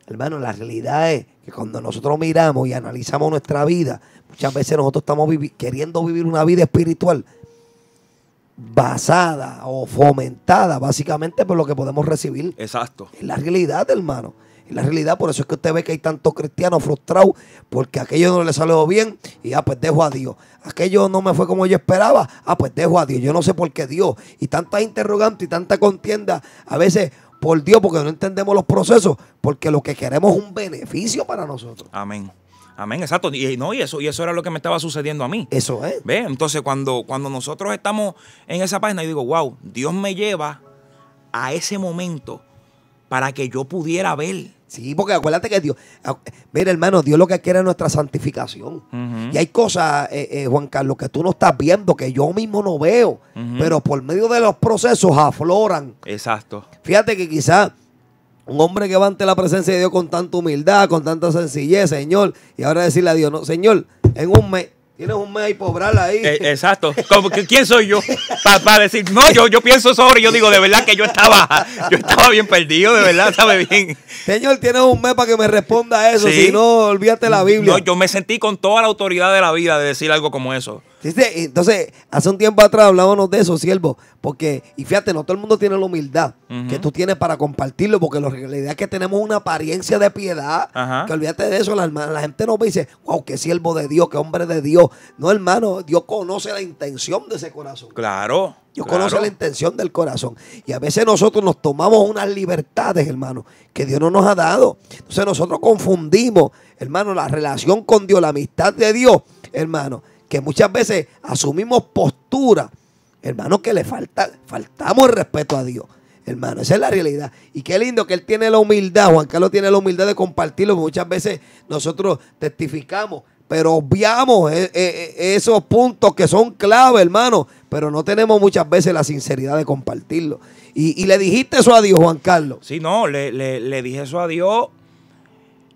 Hermano, la realidad es que cuando nosotros miramos y analizamos nuestra vida, muchas veces nosotros estamos queriendo vivir una vida espiritual basada o fomentada básicamente por lo que podemos recibir. Exacto. Es la realidad, hermano. Es la realidad, por eso es que usted ve que hay tantos cristianos frustrados porque aquello no le salió bien y pues dejo a Dios. Aquello no me fue como yo esperaba, pues dejo a Dios. Yo no sé por qué Dios. Y tantas interrogantes y tanta contienda a veces por Dios porque no entendemos los procesos, porque lo que queremos es un beneficio para nosotros. Amén. Amén, exacto. Y eso era lo que me estaba sucediendo a mí. Eso es. ¿Ve? Entonces, cuando nosotros estamos en esa página, yo digo, wow, Dios me lleva a ese momento para que yo pudiera ver Sí, porque acuérdate que Dios, mira hermano, Dios lo que quiere es nuestra santificación. Y hay cosas, Juan Carlos, que tú no estás viendo, que yo mismo no veo, pero por medio de los procesos afloran. Exacto. Fíjate que quizás un hombre que va ante la presencia de Dios con tanta humildad, con tanta sencillez, Señor, y ahora decirle a Dios, no, Señor, en un mes, tienes un mes ahí por obrar ahí. Exacto. ¿Quién soy yo para decir? No, yo pienso sobre, yo digo, de verdad que yo estaba bien perdido, de verdad, sabe bien. Señor, tienes un mes para que me responda a eso, Sí. si no, olvídate la Biblia. No, yo me sentí con toda la autoridad de la vida de decir algo como eso. ¿Viste? Entonces, hace un tiempo atrás hablábamos de eso, siervo, porque, y fíjate, no todo el mundo tiene la humildad que tú tienes para compartirlo, porque la realidad es que tenemos una apariencia de piedad, que olvídate de eso, la gente nos ve y dice, wow, qué siervo de Dios, qué hombre de Dios. No, hermano, Dios conoce la intención de ese corazón. Claro. Dios conoce la intención del corazón. Y a veces nosotros nos tomamos unas libertades, hermano, que Dios no nos ha dado. Entonces nosotros confundimos, hermano, la relación con Dios, la amistad de Dios, hermano, que muchas veces asumimos postura, hermano, que le faltamos el respeto a Dios. Hermano, esa es la realidad. Y qué lindo que él tiene la humildad, Juan Carlos tiene la humildad de compartirlo. Muchas veces nosotros testificamos, pero obviamos esos puntos que son clave, hermano. Pero no tenemos muchas veces la sinceridad de compartirlo. Y le dijiste eso a Dios, Juan Carlos. Sí, no, le dije eso a Dios.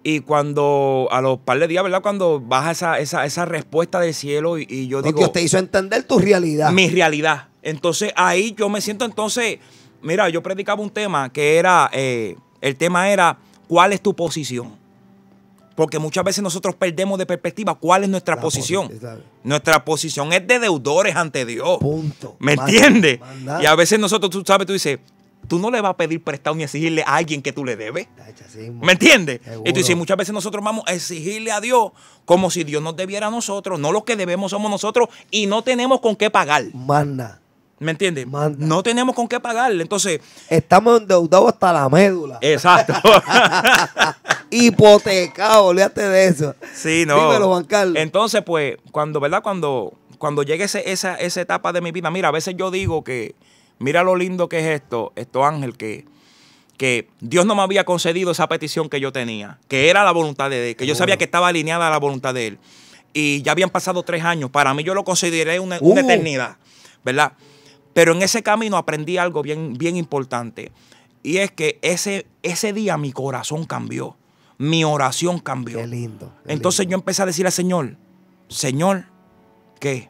Y cuando, a los par de días, ¿verdad? Cuando baja esa respuesta del cielo y yo digo... Dios te hizo entender tu realidad. Mi realidad. Entonces, ahí yo me siento entonces... Mira, yo predicaba un tema que era... el tema era, ¿cuál es tu posición? Porque muchas veces nosotros perdemos de perspectiva cuál es nuestra posición. Nuestra posición es de deudores ante Dios. Punto. ¿Me entiendes? Y a veces nosotros, tú sabes, tú dices... Tú no le vas a pedir prestado ni exigirle a alguien que tú le debes. ¿Me entiendes? Entonces, muchas veces nosotros vamos a exigirle a Dios como si Dios nos debiera a nosotros. No lo que debemos somos nosotros y no tenemos con qué pagar. Manda. ¿Me entiendes? No tenemos con qué pagarle. Entonces, estamos endeudados hasta la médula. Exacto. Hipotecado, olvídate de eso. Sí, no. Dímelo, Juan Carlos. Entonces, pues, cuando llegue esa etapa de mi vida, mira, a veces yo digo que mira lo lindo que es esto, Ángel, que Dios no me había concedido esa petición que yo tenía, que era la voluntad de Él, que yo sabía que estaba alineada a la voluntad de Él. Y ya habían pasado 3 años. Para mí yo lo consideré una eternidad, ¿verdad? Pero en ese camino aprendí algo bien importante. Y es que ese día mi corazón cambió. Mi oración cambió. Qué lindo. Entonces yo empecé a decirle al Señor, Señor, ¿qué?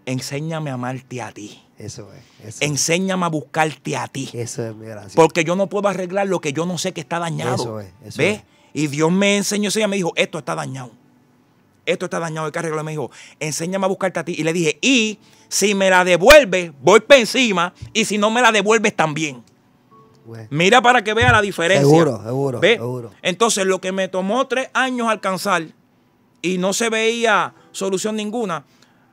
Enséñame a amarte a ti. Eso es. Enséñame a buscarte a ti. Eso es mi oración. Porque yo no puedo arreglar lo que yo no sé que está dañado. Eso ¿Ves? es. Y Dios me enseñó eso y me dijo, esto está dañado. Esto está dañado, hay que arreglarlo. Me dijo, enséñame a buscarte a ti. Y le dije, y si me la devuelves, voy para encima. Y si no me la devuelves, también. Bueno. Mira para que vea la diferencia. Seguro. Entonces, lo que me tomó 3 años alcanzar y no se veía solución ninguna.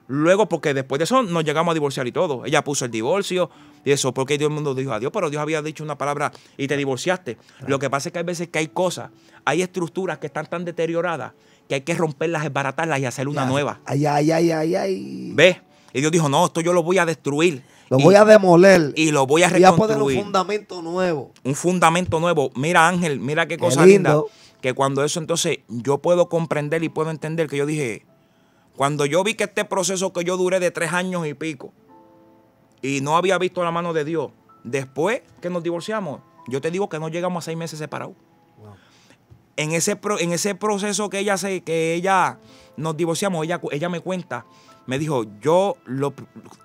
Luego, porque después de eso nos llegamos a divorciar y todo. Ella puso el divorcio y eso, porque todo el mundo dijo adiós, pero Dios había dicho una palabra y te divorciaste. Claro. Lo que pasa es que hay veces que hay cosas, hay estructuras que están tan deterioradas que hay que romperlas, desbaratarlas y hacer una nueva. Ay. ¿Ves? Y Dios dijo, no, esto yo lo voy a destruir. Lo voy a demoler. Y lo voy a reconstruir. Voy a poner un fundamento nuevo. Un fundamento nuevo. Mira, Ángel, mira qué cosa linda. Que cuando eso entonces yo puedo comprender y puedo entender que yo dije... Cuando yo vi que este proceso que yo duré de 3 años y pico y no había visto la mano de Dios, después que nos divorciamos, yo te digo que no llegamos a 6 meses separados. Wow. En ese proceso que ella nos divorciamos, ella me cuenta, me dijo,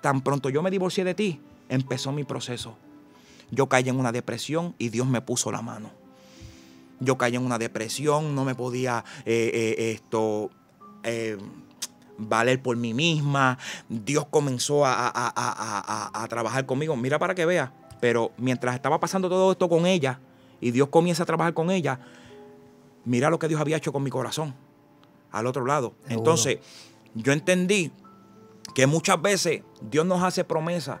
tan pronto yo me divorcié de ti, empezó mi proceso. Yo caí en una depresión y Dios me puso la mano. Yo caí en una depresión, no me podía valer por mí misma. Dios comenzó a trabajar conmigo. Mira para que veas. Pero mientras estaba pasando todo esto con ella y Dios comienza a trabajar con ella, mira lo que Dios había hecho con mi corazón al otro lado. Seguro. Entonces, yo entendí que muchas veces Dios nos hace promesas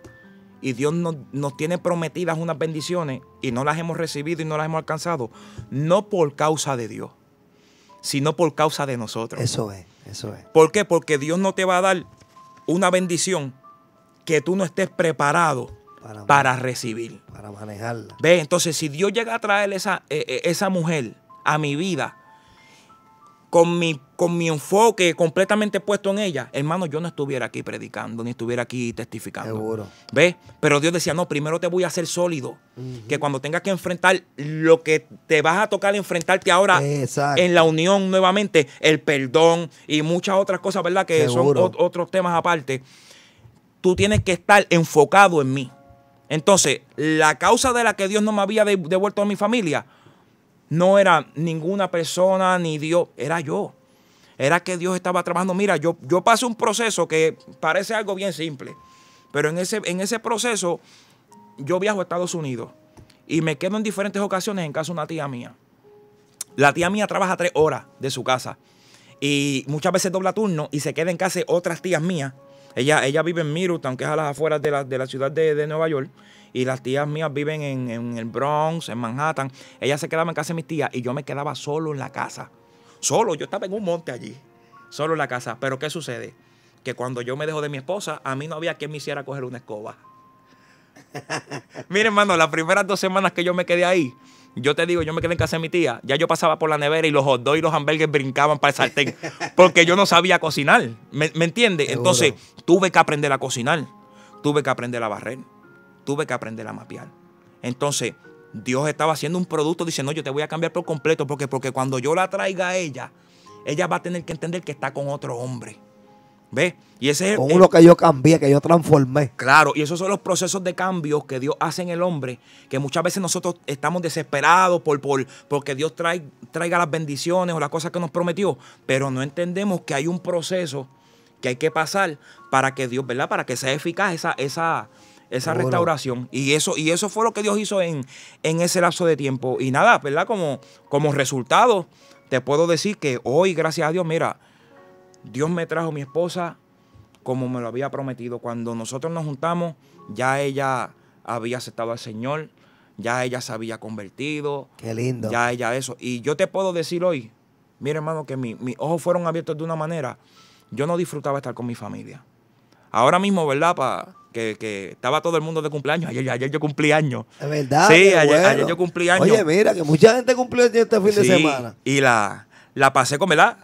y Dios nos tiene prometidas unas bendiciones y no las hemos recibido y no las hemos alcanzado, no por causa de Dios, sino por causa de nosotros. Eso es. ¿Por qué? Porque Dios no te va a dar una bendición que tú no estés preparado para recibir. Para manejarla. ¿Ves? Entonces, si Dios llega a traer esa mujer a mi vida, con mi enfoque completamente puesto en ella, hermano, yo no estuviera aquí predicando, ni estuviera aquí testificando. Seguro. ¿Ves? Pero Dios decía, no, primero te voy a hacer sólido. Que cuando tengas que enfrentar lo que te vas a tocar enfrentarte ahora en la unión nuevamente, el perdón y muchas otras cosas, ¿verdad? Que seguro. Son otros temas aparte. Tú tienes que estar enfocado en mí. Entonces, la causa de la que Dios no me había devuelto a mi familia no era ninguna persona ni Dios, era yo. Era que Dios estaba trabajando. Mira, yo pasé un proceso que parece algo bien simple, pero en ese proceso yo viajo a Estados Unidos y me quedo en diferentes ocasiones en casa de una tía mía. La tía mía trabaja 3 horas de su casa y muchas veces dobla turno y se queda en casa de otras tías mías. Ella vive en Middletown, que es a las afueras de la ciudad de Nueva York. Y las tías mías viven en el Bronx, en Manhattan. Ella se quedaba en casa de mis tías y yo me quedaba solo en la casa. Solo, yo estaba en un monte allí. Solo en la casa. Pero ¿qué sucede? Que cuando yo me dejo de mi esposa, a mí no había quien me hiciera coger una escoba. Mira, hermano, las primeras 2 semanas que yo me quedé ahí, yo te digo, yo me quedé en casa de mi tía, ya yo pasaba por la nevera y los hot dogs y los hamburgues brincaban para el sartén, porque yo no sabía cocinar, ¿me entiendes? Entonces, tuve que aprender a cocinar, tuve que aprender a barrer, tuve que aprender a mapear. Entonces, Dios estaba haciendo un producto, dice, no, yo te voy a cambiar por completo, porque cuando yo la traiga a ella va a tener que entender que está con otro hombre. ¿Ves? Y ese es con uno que yo cambié, que yo transformé. Claro, y esos son los procesos de cambio que Dios hace en el hombre, que muchas veces nosotros estamos desesperados porque Dios traiga las bendiciones o las cosas que nos prometió, pero no entendemos que hay un proceso que hay que pasar para que Dios, ¿verdad? Para que sea eficaz esa restauración. Y eso fue lo que Dios hizo en ese lapso de tiempo. Y nada, ¿verdad? Como resultado, te puedo decir que hoy, gracias a Dios, mira, Dios me trajo a mi esposa como me lo había prometido. Cuando nosotros nos juntamos, ya ella había aceptado al Señor, ya ella se había convertido. Qué lindo. Ya ella eso. Y yo te puedo decir hoy, mira, hermano, que mis ojos fueron abiertos de una manera. Yo no disfrutaba estar con mi familia. Ahora mismo, ¿verdad? Que estaba todo el mundo de cumpleaños. Ayer yo cumplí años. ¿Es verdad? Sí, ayer yo cumplí años. Oye, mira, que mucha gente cumplió este fin de semana. Y la pasé con, ¿verdad?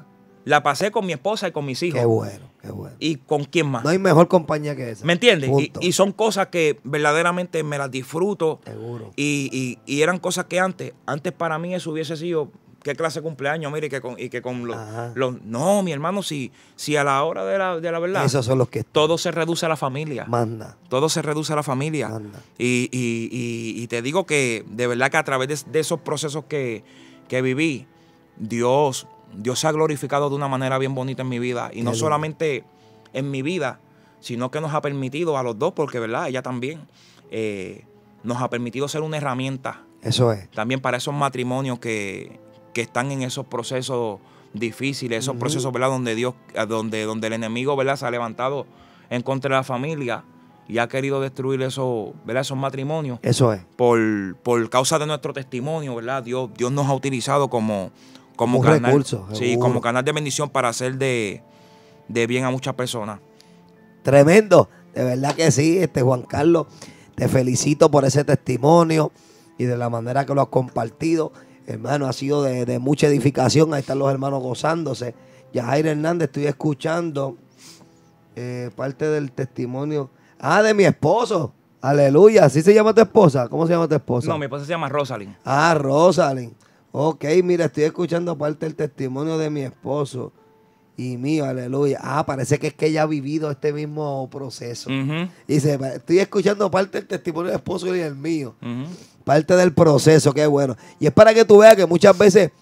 La pasé con mi esposa y con mis hijos. Qué bueno, qué bueno. ¿Y con quién más? No hay mejor compañía que esa. ¿Me entiendes? Y son cosas que verdaderamente me las disfruto. Seguro. Y eran cosas que antes para mí eso hubiese sido, ¿qué clase de cumpleaños? Mire, que con los... No, mi hermano, si a la hora de la verdad... Esos son los que... Todo se reduce a la familia. Manda. Todo se reduce a la familia. Manda. Y te digo que de verdad que a través de esos procesos que viví, Dios se ha glorificado de una manera bien bonita en mi vida. Y no solamente en mi vida, sino que nos ha permitido a los dos, porque verdad, ella también, nos ha permitido ser una herramienta. Eso es. También para esos matrimonios que están en esos procesos difíciles, esos procesos, ¿verdad? Donde el enemigo, ¿verdad? Se ha levantado en contra de la familia y ha querido destruir ¿verdad? Esos matrimonios. Eso es. Por causa de nuestro testimonio, ¿verdad? Dios nos ha utilizado como canal, recurso, sí, como canal de bendición para hacer de bien a muchas personas. Tremendo, de verdad que sí, Juan Carlos, te felicito por ese testimonio y de la manera que lo has compartido, hermano, ha sido de mucha edificación. Ahí están los hermanos gozándose. Yajair Hernández, estoy escuchando parte del testimonio de mi esposo. Aleluya, ¿así se llama tu esposa? ¿Cómo se llama tu esposa? No, mi esposa se llama Rosalind. Rosalind. Ok, mira, estoy escuchando parte del testimonio de mi esposo y mío, aleluya. Parece que es que ella ha vivido este mismo proceso. Dice, estoy escuchando parte del testimonio del esposo y el mío. Parte del proceso, qué bueno. Y es para que tú veas que muchas veces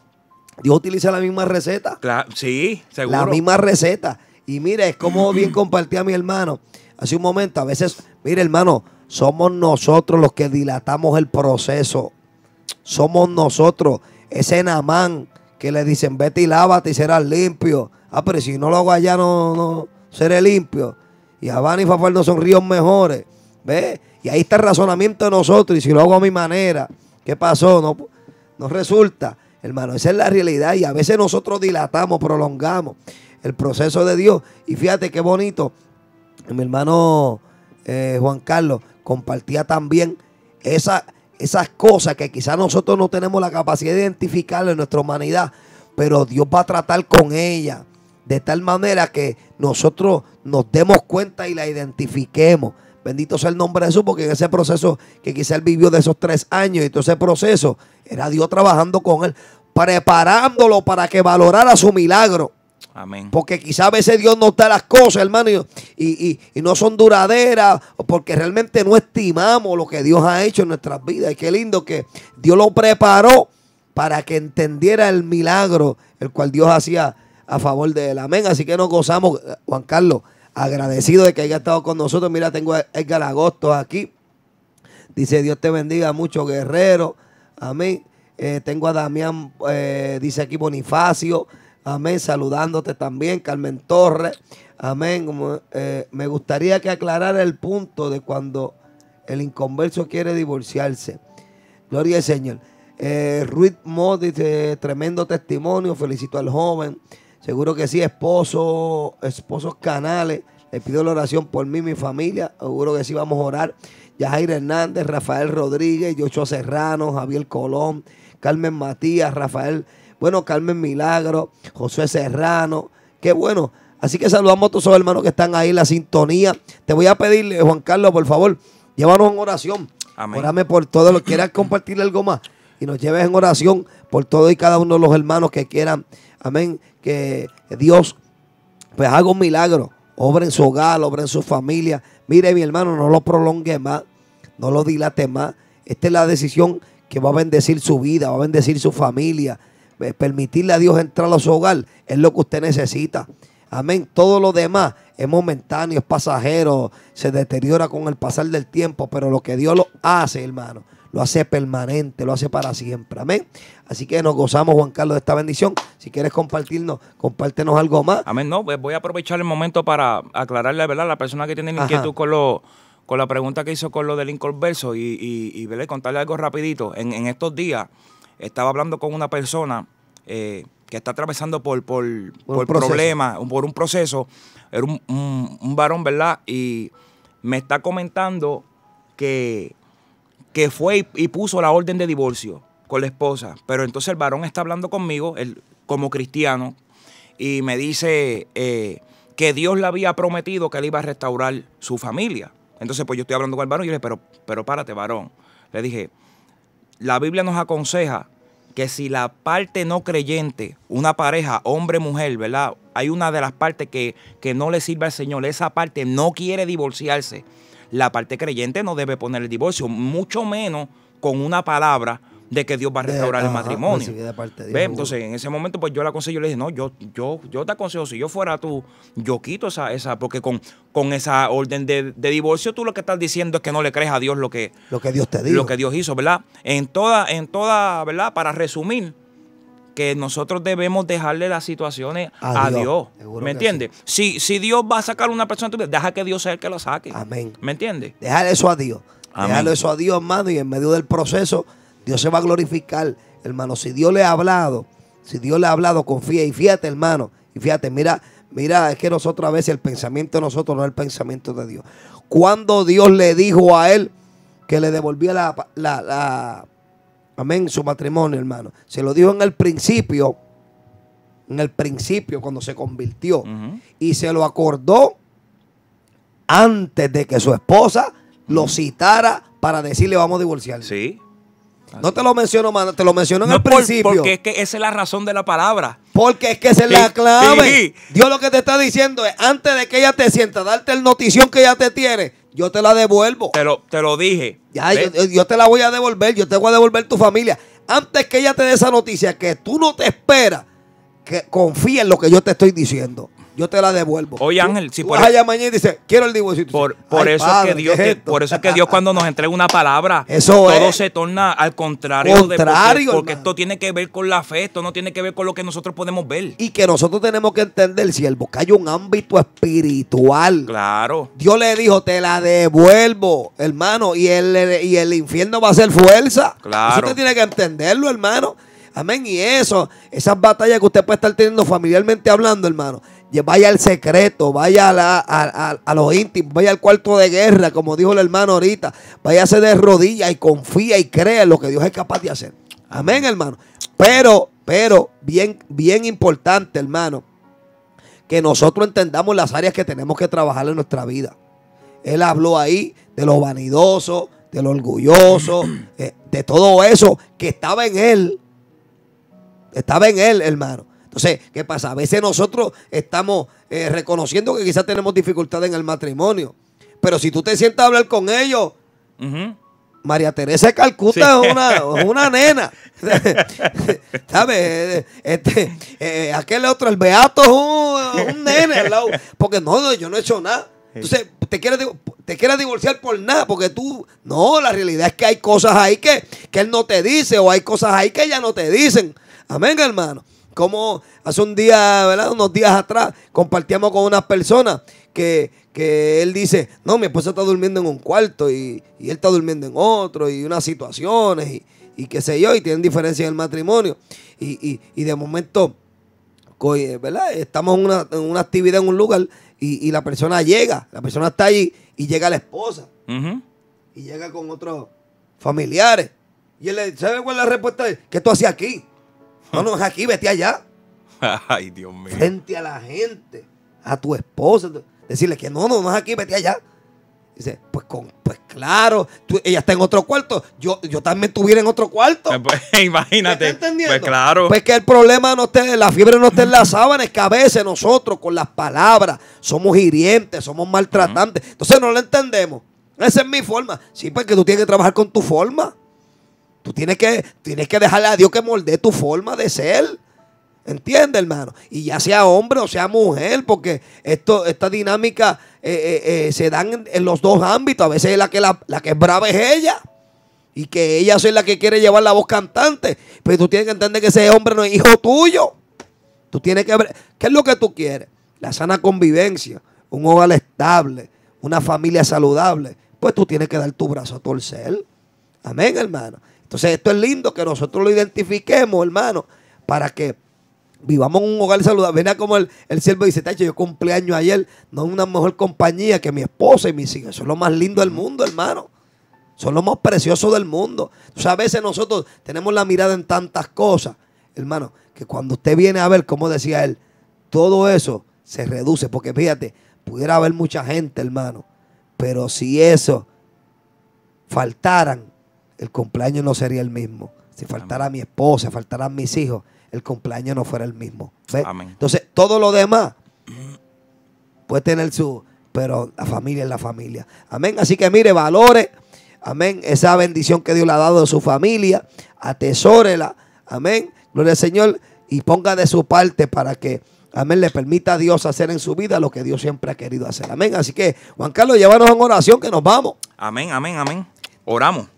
Dios utiliza la misma receta. Claro, sí, seguro. La misma receta. Y mira, es como bien compartía mi hermano hace un momento. A veces, mire, hermano, somos nosotros los que dilatamos el proceso. Somos nosotros. Ese Naamán que le dicen, vete y lávate y serás limpio. Pero si no lo hago allá, no seré limpio. Y Habana y Fafal no son ríos mejores. ¿Ves? Y ahí está el razonamiento de nosotros. Y si lo hago a mi manera, ¿qué pasó? No resulta. Hermano, esa es la realidad. Y a veces nosotros dilatamos, prolongamos el proceso de Dios. Y fíjate qué bonito. Mi hermano Juan Carlos compartía también esas cosas que quizás nosotros no tenemos la capacidad de identificar en nuestra humanidad, pero Dios va a tratar con ellas de tal manera que nosotros nos demos cuenta y la identifiquemos. Bendito sea el nombre de Jesús, porque en ese proceso que quizás él vivió de esos 3 años y todo ese proceso, era Dios trabajando con él, preparándolo para que valorara su milagro. Amén. Porque quizás a veces Dios nos da las cosas, hermano, y no son duraderas, porque realmente no estimamos lo que Dios ha hecho en nuestras vidas. Y qué lindo que Dios lo preparó para que entendiera el milagro, el cual Dios hacía a favor de él. Amén. Así que nos gozamos, Juan Carlos, agradecido de que haya estado con nosotros. Mira, tengo a Edgar Agosto aquí. Dice, Dios te bendiga mucho, guerrero. Amén. Tengo a Damián, dice aquí Bonifacio. Amén, saludándote también, Carmen Torres. Amén. Me gustaría que aclarara el punto de cuando el inconverso quiere divorciarse. Gloria al Señor. Ruiz Mo dice, tremendo testimonio, felicito al joven. Seguro que sí, esposos canales. Le pido la oración por mí y mi familia. Seguro que sí, vamos a orar. Yajair Hernández, Rafael Rodríguez, Yocho Serrano, Javier Colón, Carmen Matías, Rafael, Carmen Milagro, José Serrano. Qué bueno. Así que saludamos a todos los hermanos que están ahí en la sintonía. Te voy a pedirle, Juan Carlos, por favor, llévanos en oración. Amén. Órame por todo lo que quieras compartir algo más. Y nos lleves en oración por todo y cada uno de los hermanos que quieran. Amén. Que Dios pues haga un milagro. Obra en su hogar, obra en su familia. Mire, mi hermano, no lo prolongue más. No lo dilate más. Esta es la decisión que va a bendecir su vida, va a bendecir su familia. Permitirle a Dios entrar a su hogar es lo que usted necesita. Amén. Todo lo demás es momentáneo, es pasajero, se deteriora con el pasar del tiempo, pero lo que Dios lo hace, hermano, lo hace permanente, lo hace para siempre. Amén. Así que nos gozamos, Juan Carlos, de esta bendición. Si quieres compartirnos, compártenos algo más. Amén. No, pues voy a aprovechar el momento para aclararle, ¿verdad?, a la persona que tiene inquietud con la pregunta que hizo con lo del inconverso y ¿verdad?, contarle algo rapidito. En estos días estaba hablando con una persona que está atravesando por problemas, por un proceso. Era un varón, ¿verdad? Y me está comentando que fue y puso la orden de divorcio con la esposa. Pero entonces el varón está hablando conmigo, él, como cristiano, y me dice que Dios le había prometido que él iba a restaurar su familia. Entonces, pues yo estoy hablando con el varón y yo le dije, pero párate, varón. Le dije, la Biblia nos aconseja que si la parte no creyente, una pareja, hombre, mujer, ¿verdad?, hay una de las partes que no le sirve al Señor, esa parte no quiere divorciarse, la parte creyente no debe poner el divorcio, mucho menos con una palabra de que Dios va a restaurar el matrimonio. Entonces, en ese momento, pues yo le aconsejé, yo le dije, no, yo te aconsejo, si yo fuera tú, yo quito esa porque con esa orden de divorcio, tú lo que estás diciendo es que no le crees a Dios lo que Dios te dijo. Lo que Dios hizo, ¿verdad? En toda, ¿verdad? Para resumir, que nosotros debemos dejarle las situaciones a Dios. ¿Me entiendes? Sí. Si Dios va a sacar a una persona de tu vida, deja que Dios sea el que lo saque. Amén. ¿Me entiendes? Dejar eso a Dios. Amén. Dejarlo eso a Dios, hermano, y en medio del proceso Dios se va a glorificar, hermano. Si Dios le ha hablado, confía. Y fíjate, hermano, mira, es que nosotros a veces el pensamiento de nosotros no es el pensamiento de Dios. Cuando Dios le dijo a él que le devolvía amén, su matrimonio, hermano. Se lo dijo en el principio, cuando se convirtió. Y se lo acordó antes de que su esposa lo citara para decirle vamos a divorciarnos. Sí. No te lo menciono, mano, te lo menciono en el principio. Porque es que esa es la razón de la palabra. Porque es que esa es la clave. Sí. Dios lo que te está diciendo es, antes de que ella te sienta, darte el notición que ella te tiene, yo te la devuelvo. Te lo dije. Ya, yo te la voy a devolver, yo te voy a devolver tu familia. Antes que ella te dé esa noticia, que tú no te esperas, que confía en lo que yo te estoy diciendo. Yo te la devuelvo. Oye, Ángel, si por allá mañana y dices, quiero el divorcio. Por eso es que Dios cuando nos entrega una palabra, todo se torna al contrario. Porque esto tiene que ver con la fe, esto no tiene que ver con lo que nosotros podemos ver. Y que nosotros tenemos que entender, siervo, que hay un ámbito espiritual. Claro. Dios le dijo, te la devuelvo, hermano, y el infierno va a hacer fuerza. Claro. Eso usted tiene que entenderlo, hermano. Amén. Y esas batallas que usted puede estar teniendo familiarmente hablando, hermano, vaya al secreto, vaya a lo íntimo, vaya al cuarto de guerra, como dijo el hermano ahorita. Váyase de rodillas y confía y cree en lo que Dios es capaz de hacer. Amén, hermano. Pero, bien importante, hermano, que nosotros entendamos las áreas que tenemos que trabajar en nuestra vida. Él habló ahí de lo vanidoso, de lo orgulloso, de todo eso que estaba en él. Estaba en él, hermano. Entonces, ¿qué pasa? A veces nosotros estamos reconociendo que quizás tenemos dificultades en el matrimonio. Pero si tú te sientas a hablar con ellos, María Teresa de Calcuta es una nena. ¿Sabes? Aquel otro, el Beato, es un nene al lado. Porque no, yo no he hecho nada. Entonces, te quieres divorciar por nada, porque tú... No, la realidad es que hay cosas ahí que él no te dice, o hay cosas ahí que ella no te dicen. Amén, hermano. Como hace un día, ¿verdad? Unos días atrás, compartíamos con unas personas que él dice, no, mi esposa está durmiendo en un cuarto y él está durmiendo en otro, y unas situaciones, y qué sé yo, y tienen diferencias en el matrimonio. Y de momento, ¿verdad? Estamos en una actividad en un lugar y la persona está allí y llega la esposa. Y llega con otros familiares. Y él le dice, ¿sabe cuál es la respuesta? ¿Qué tú hacías aquí? No es aquí, vete allá. Ay, Dios mío. Frente a la gente, a tu esposa, decirle que no es aquí, vete allá. Dice, pues claro, ella está en otro cuarto, yo también estuviera en otro cuarto. Pues, imagínate. ¿Me estás entendiendo? Pues claro. Pues que el problema la fiebre no está en la sábana, es que a veces nosotros con las palabras somos hirientes, somos maltratantes. Entonces no lo entendemos. Esa es mi forma. Sí, porque tú tienes que trabajar con tu forma. Tú tienes que dejarle a Dios que moldee tu forma de ser. ¿Entiendes, hermano? Y ya sea hombre o sea mujer, porque esta dinámica se dan en los dos ámbitos. A veces la que es brava es ella. Y que ella es la que quiere llevar la voz cantante. Pero tú tienes que entender que ese hombre no es hijo tuyo. Tú tienes que ver, ¿qué es lo que tú quieres? La sana convivencia, un hogar estable, una familia saludable. Pues tú tienes que dar tu brazo a torcer. Amén, hermano. Entonces esto es lindo que nosotros lo identifiquemos, hermano, para que vivamos en un hogar saludable. Venga como el siervo dice, tacho, yo cumpleaños ayer, no es una mejor compañía que mi esposa y mis hijos. Eso es lo más lindo del mundo, hermano. Son lo más precioso del mundo. Entonces a veces nosotros tenemos la mirada en tantas cosas, hermano, que cuando usted viene a ver, como decía él, todo eso se reduce. Porque fíjate, pudiera haber mucha gente, hermano, pero si eso faltaran, el cumpleaños no sería el mismo. Si faltara mi esposa, faltaran mis hijos, el cumpleaños no fuera el mismo. ¿Ves? Amén. Entonces, todo lo demás puede tener pero la familia es la familia. Amén. Así que mire, valore, amén, esa bendición que Dios le ha dado a su familia, atesórela, amén, gloria al Señor, y ponga de su parte para que, amén, le permita a Dios hacer en su vida lo que Dios siempre ha querido hacer. Amén. Así que, Juan Carlos, llévanos en oración que nos vamos. Amén, amén, amén. Oramos.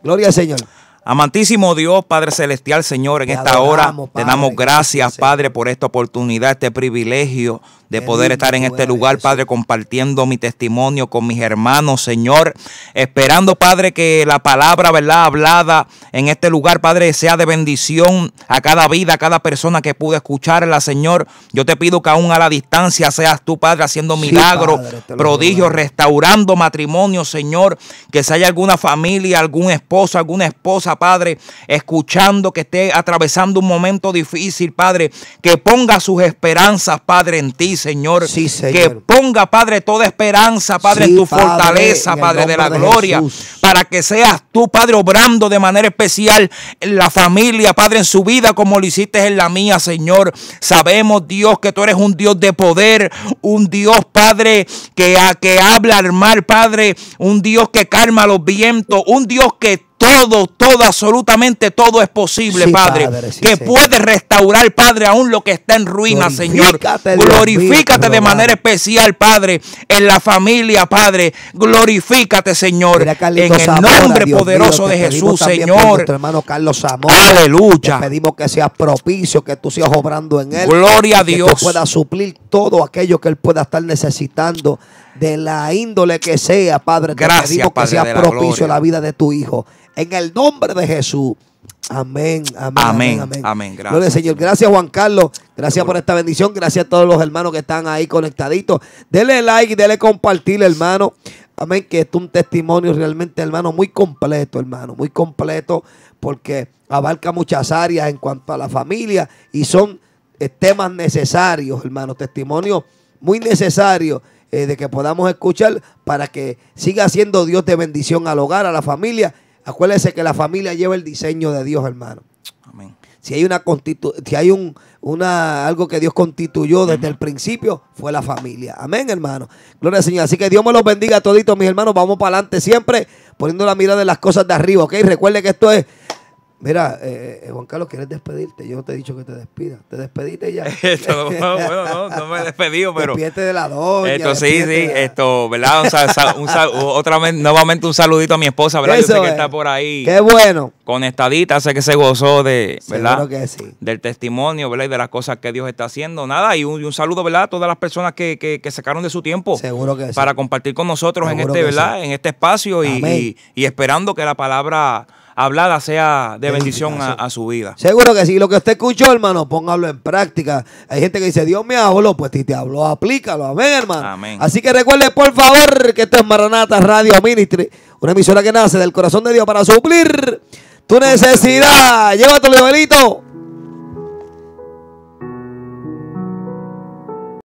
Gloria al Señor. Amantísimo Dios, Padre Celestial, Señor, en esta hora te damos gracias, Padre, por esta oportunidad, este privilegio de poder estar en este lugar, Padre, compartiendo mi testimonio con mis hermanos, Señor, esperando, Padre, que la palabra, ¿verdad?, hablada en este lugar, Padre, sea de bendición a cada vida, a cada persona que pudo escucharla, Señor. Yo te pido que aún a la distancia seas tú, Padre, haciendo milagros, prodigios, restaurando matrimonio, Señor, que si hay alguna familia, algún esposo, alguna esposa, Padre, escuchando que esté atravesando un momento difícil, Padre, que ponga sus esperanzas, Padre, en ti, Señor. Sí, Señor. Que ponga, Padre, toda esperanza, Padre, sí, en tu Padre, fortaleza, en Padre, de la gloria, Jesús, para que seas tú, Padre, obrando de manera especial en la familia, Padre, en su vida, como lo hiciste en la mía, Señor. Sabemos, Dios, que tú eres un Dios de poder, un Dios, Padre, que habla al mar, Padre, un Dios que calma los vientos, un Dios que todo, absolutamente todo es posible, sí, Padre, sí, que Señor, puede restaurar, Padre, aún lo que está en ruina, Señor. Glorifícate de manera especial, Padre, en la familia, Padre. Glorifícate, Señor, en el nombre poderoso de Jesús, Señor. Nuestro hermano Carlos Zamora. Aleluya. Te pedimos que seas propicio, que tú sigas obrando en él. Gloria a Dios. Que tú puedas suplir todo aquello que él pueda estar necesitando, de la índole que sea, Padre. Te pedimos que seas propicio a la vida de tu hijo. En el nombre de Jesús. Amén, amén. Gracias. Gloria al Señor. Gracias, Juan Carlos. Gracias por esta bendición. Gracias a todos los hermanos que están ahí conectaditos. Dele like y dele compartir, hermano. Amén, que esto es un testimonio realmente, hermano, muy completo, hermano. Muy completo porque abarca muchas áreas en cuanto a la familia y son temas necesarios, hermano. Testimonios muy necesarios de que podamos escuchar para que siga siendo Dios de bendición al hogar, a la familia. Acuérdese que la familia lleva el diseño de Dios, hermano. Amén. Si hay algo que Dios constituyó desde el principio, fue la familia. Amén, hermano. Gloria al Señor. Así que Dios me los bendiga a toditos, mis hermanos. Vamos para adelante siempre, poniendo la mirada en las cosas de arriba, ¿ok? Recuerde que esto es... Mira, Juan Carlos, ¿quieres despedirte? Yo no te he dicho que te despidas. ¿Te despediste ya? No me he despedido, pero... Despídete de la doña. ¿Verdad? Nuevamente un saludito a mi esposa, ¿verdad? Eso yo sé que está por ahí. ¡Qué bueno! Conectadita, sé que se gozó de, ¿verdad? Seguro que sí. Del testimonio, ¿verdad? Y de las cosas que Dios está haciendo. Nada, y un saludo, ¿verdad? A todas las personas que sacaron de su tiempo. Seguro que sí. Para compartir con nosotros Seguro en ¿verdad? En este espacio y esperando que la palabra hablada sea de bendición a su vida. Seguro que sí. Lo que usted escuchó, hermano, póngalo en práctica. Hay gente que dice, Dios me habló, pues si te habló, aplícalo. Amén, hermano. Amén. Así que recuerde, por favor, que esto es Maranata Radio Ministry, una emisora que nace del corazón de Dios para suplir tu necesidad. Llévatelo, Joelito.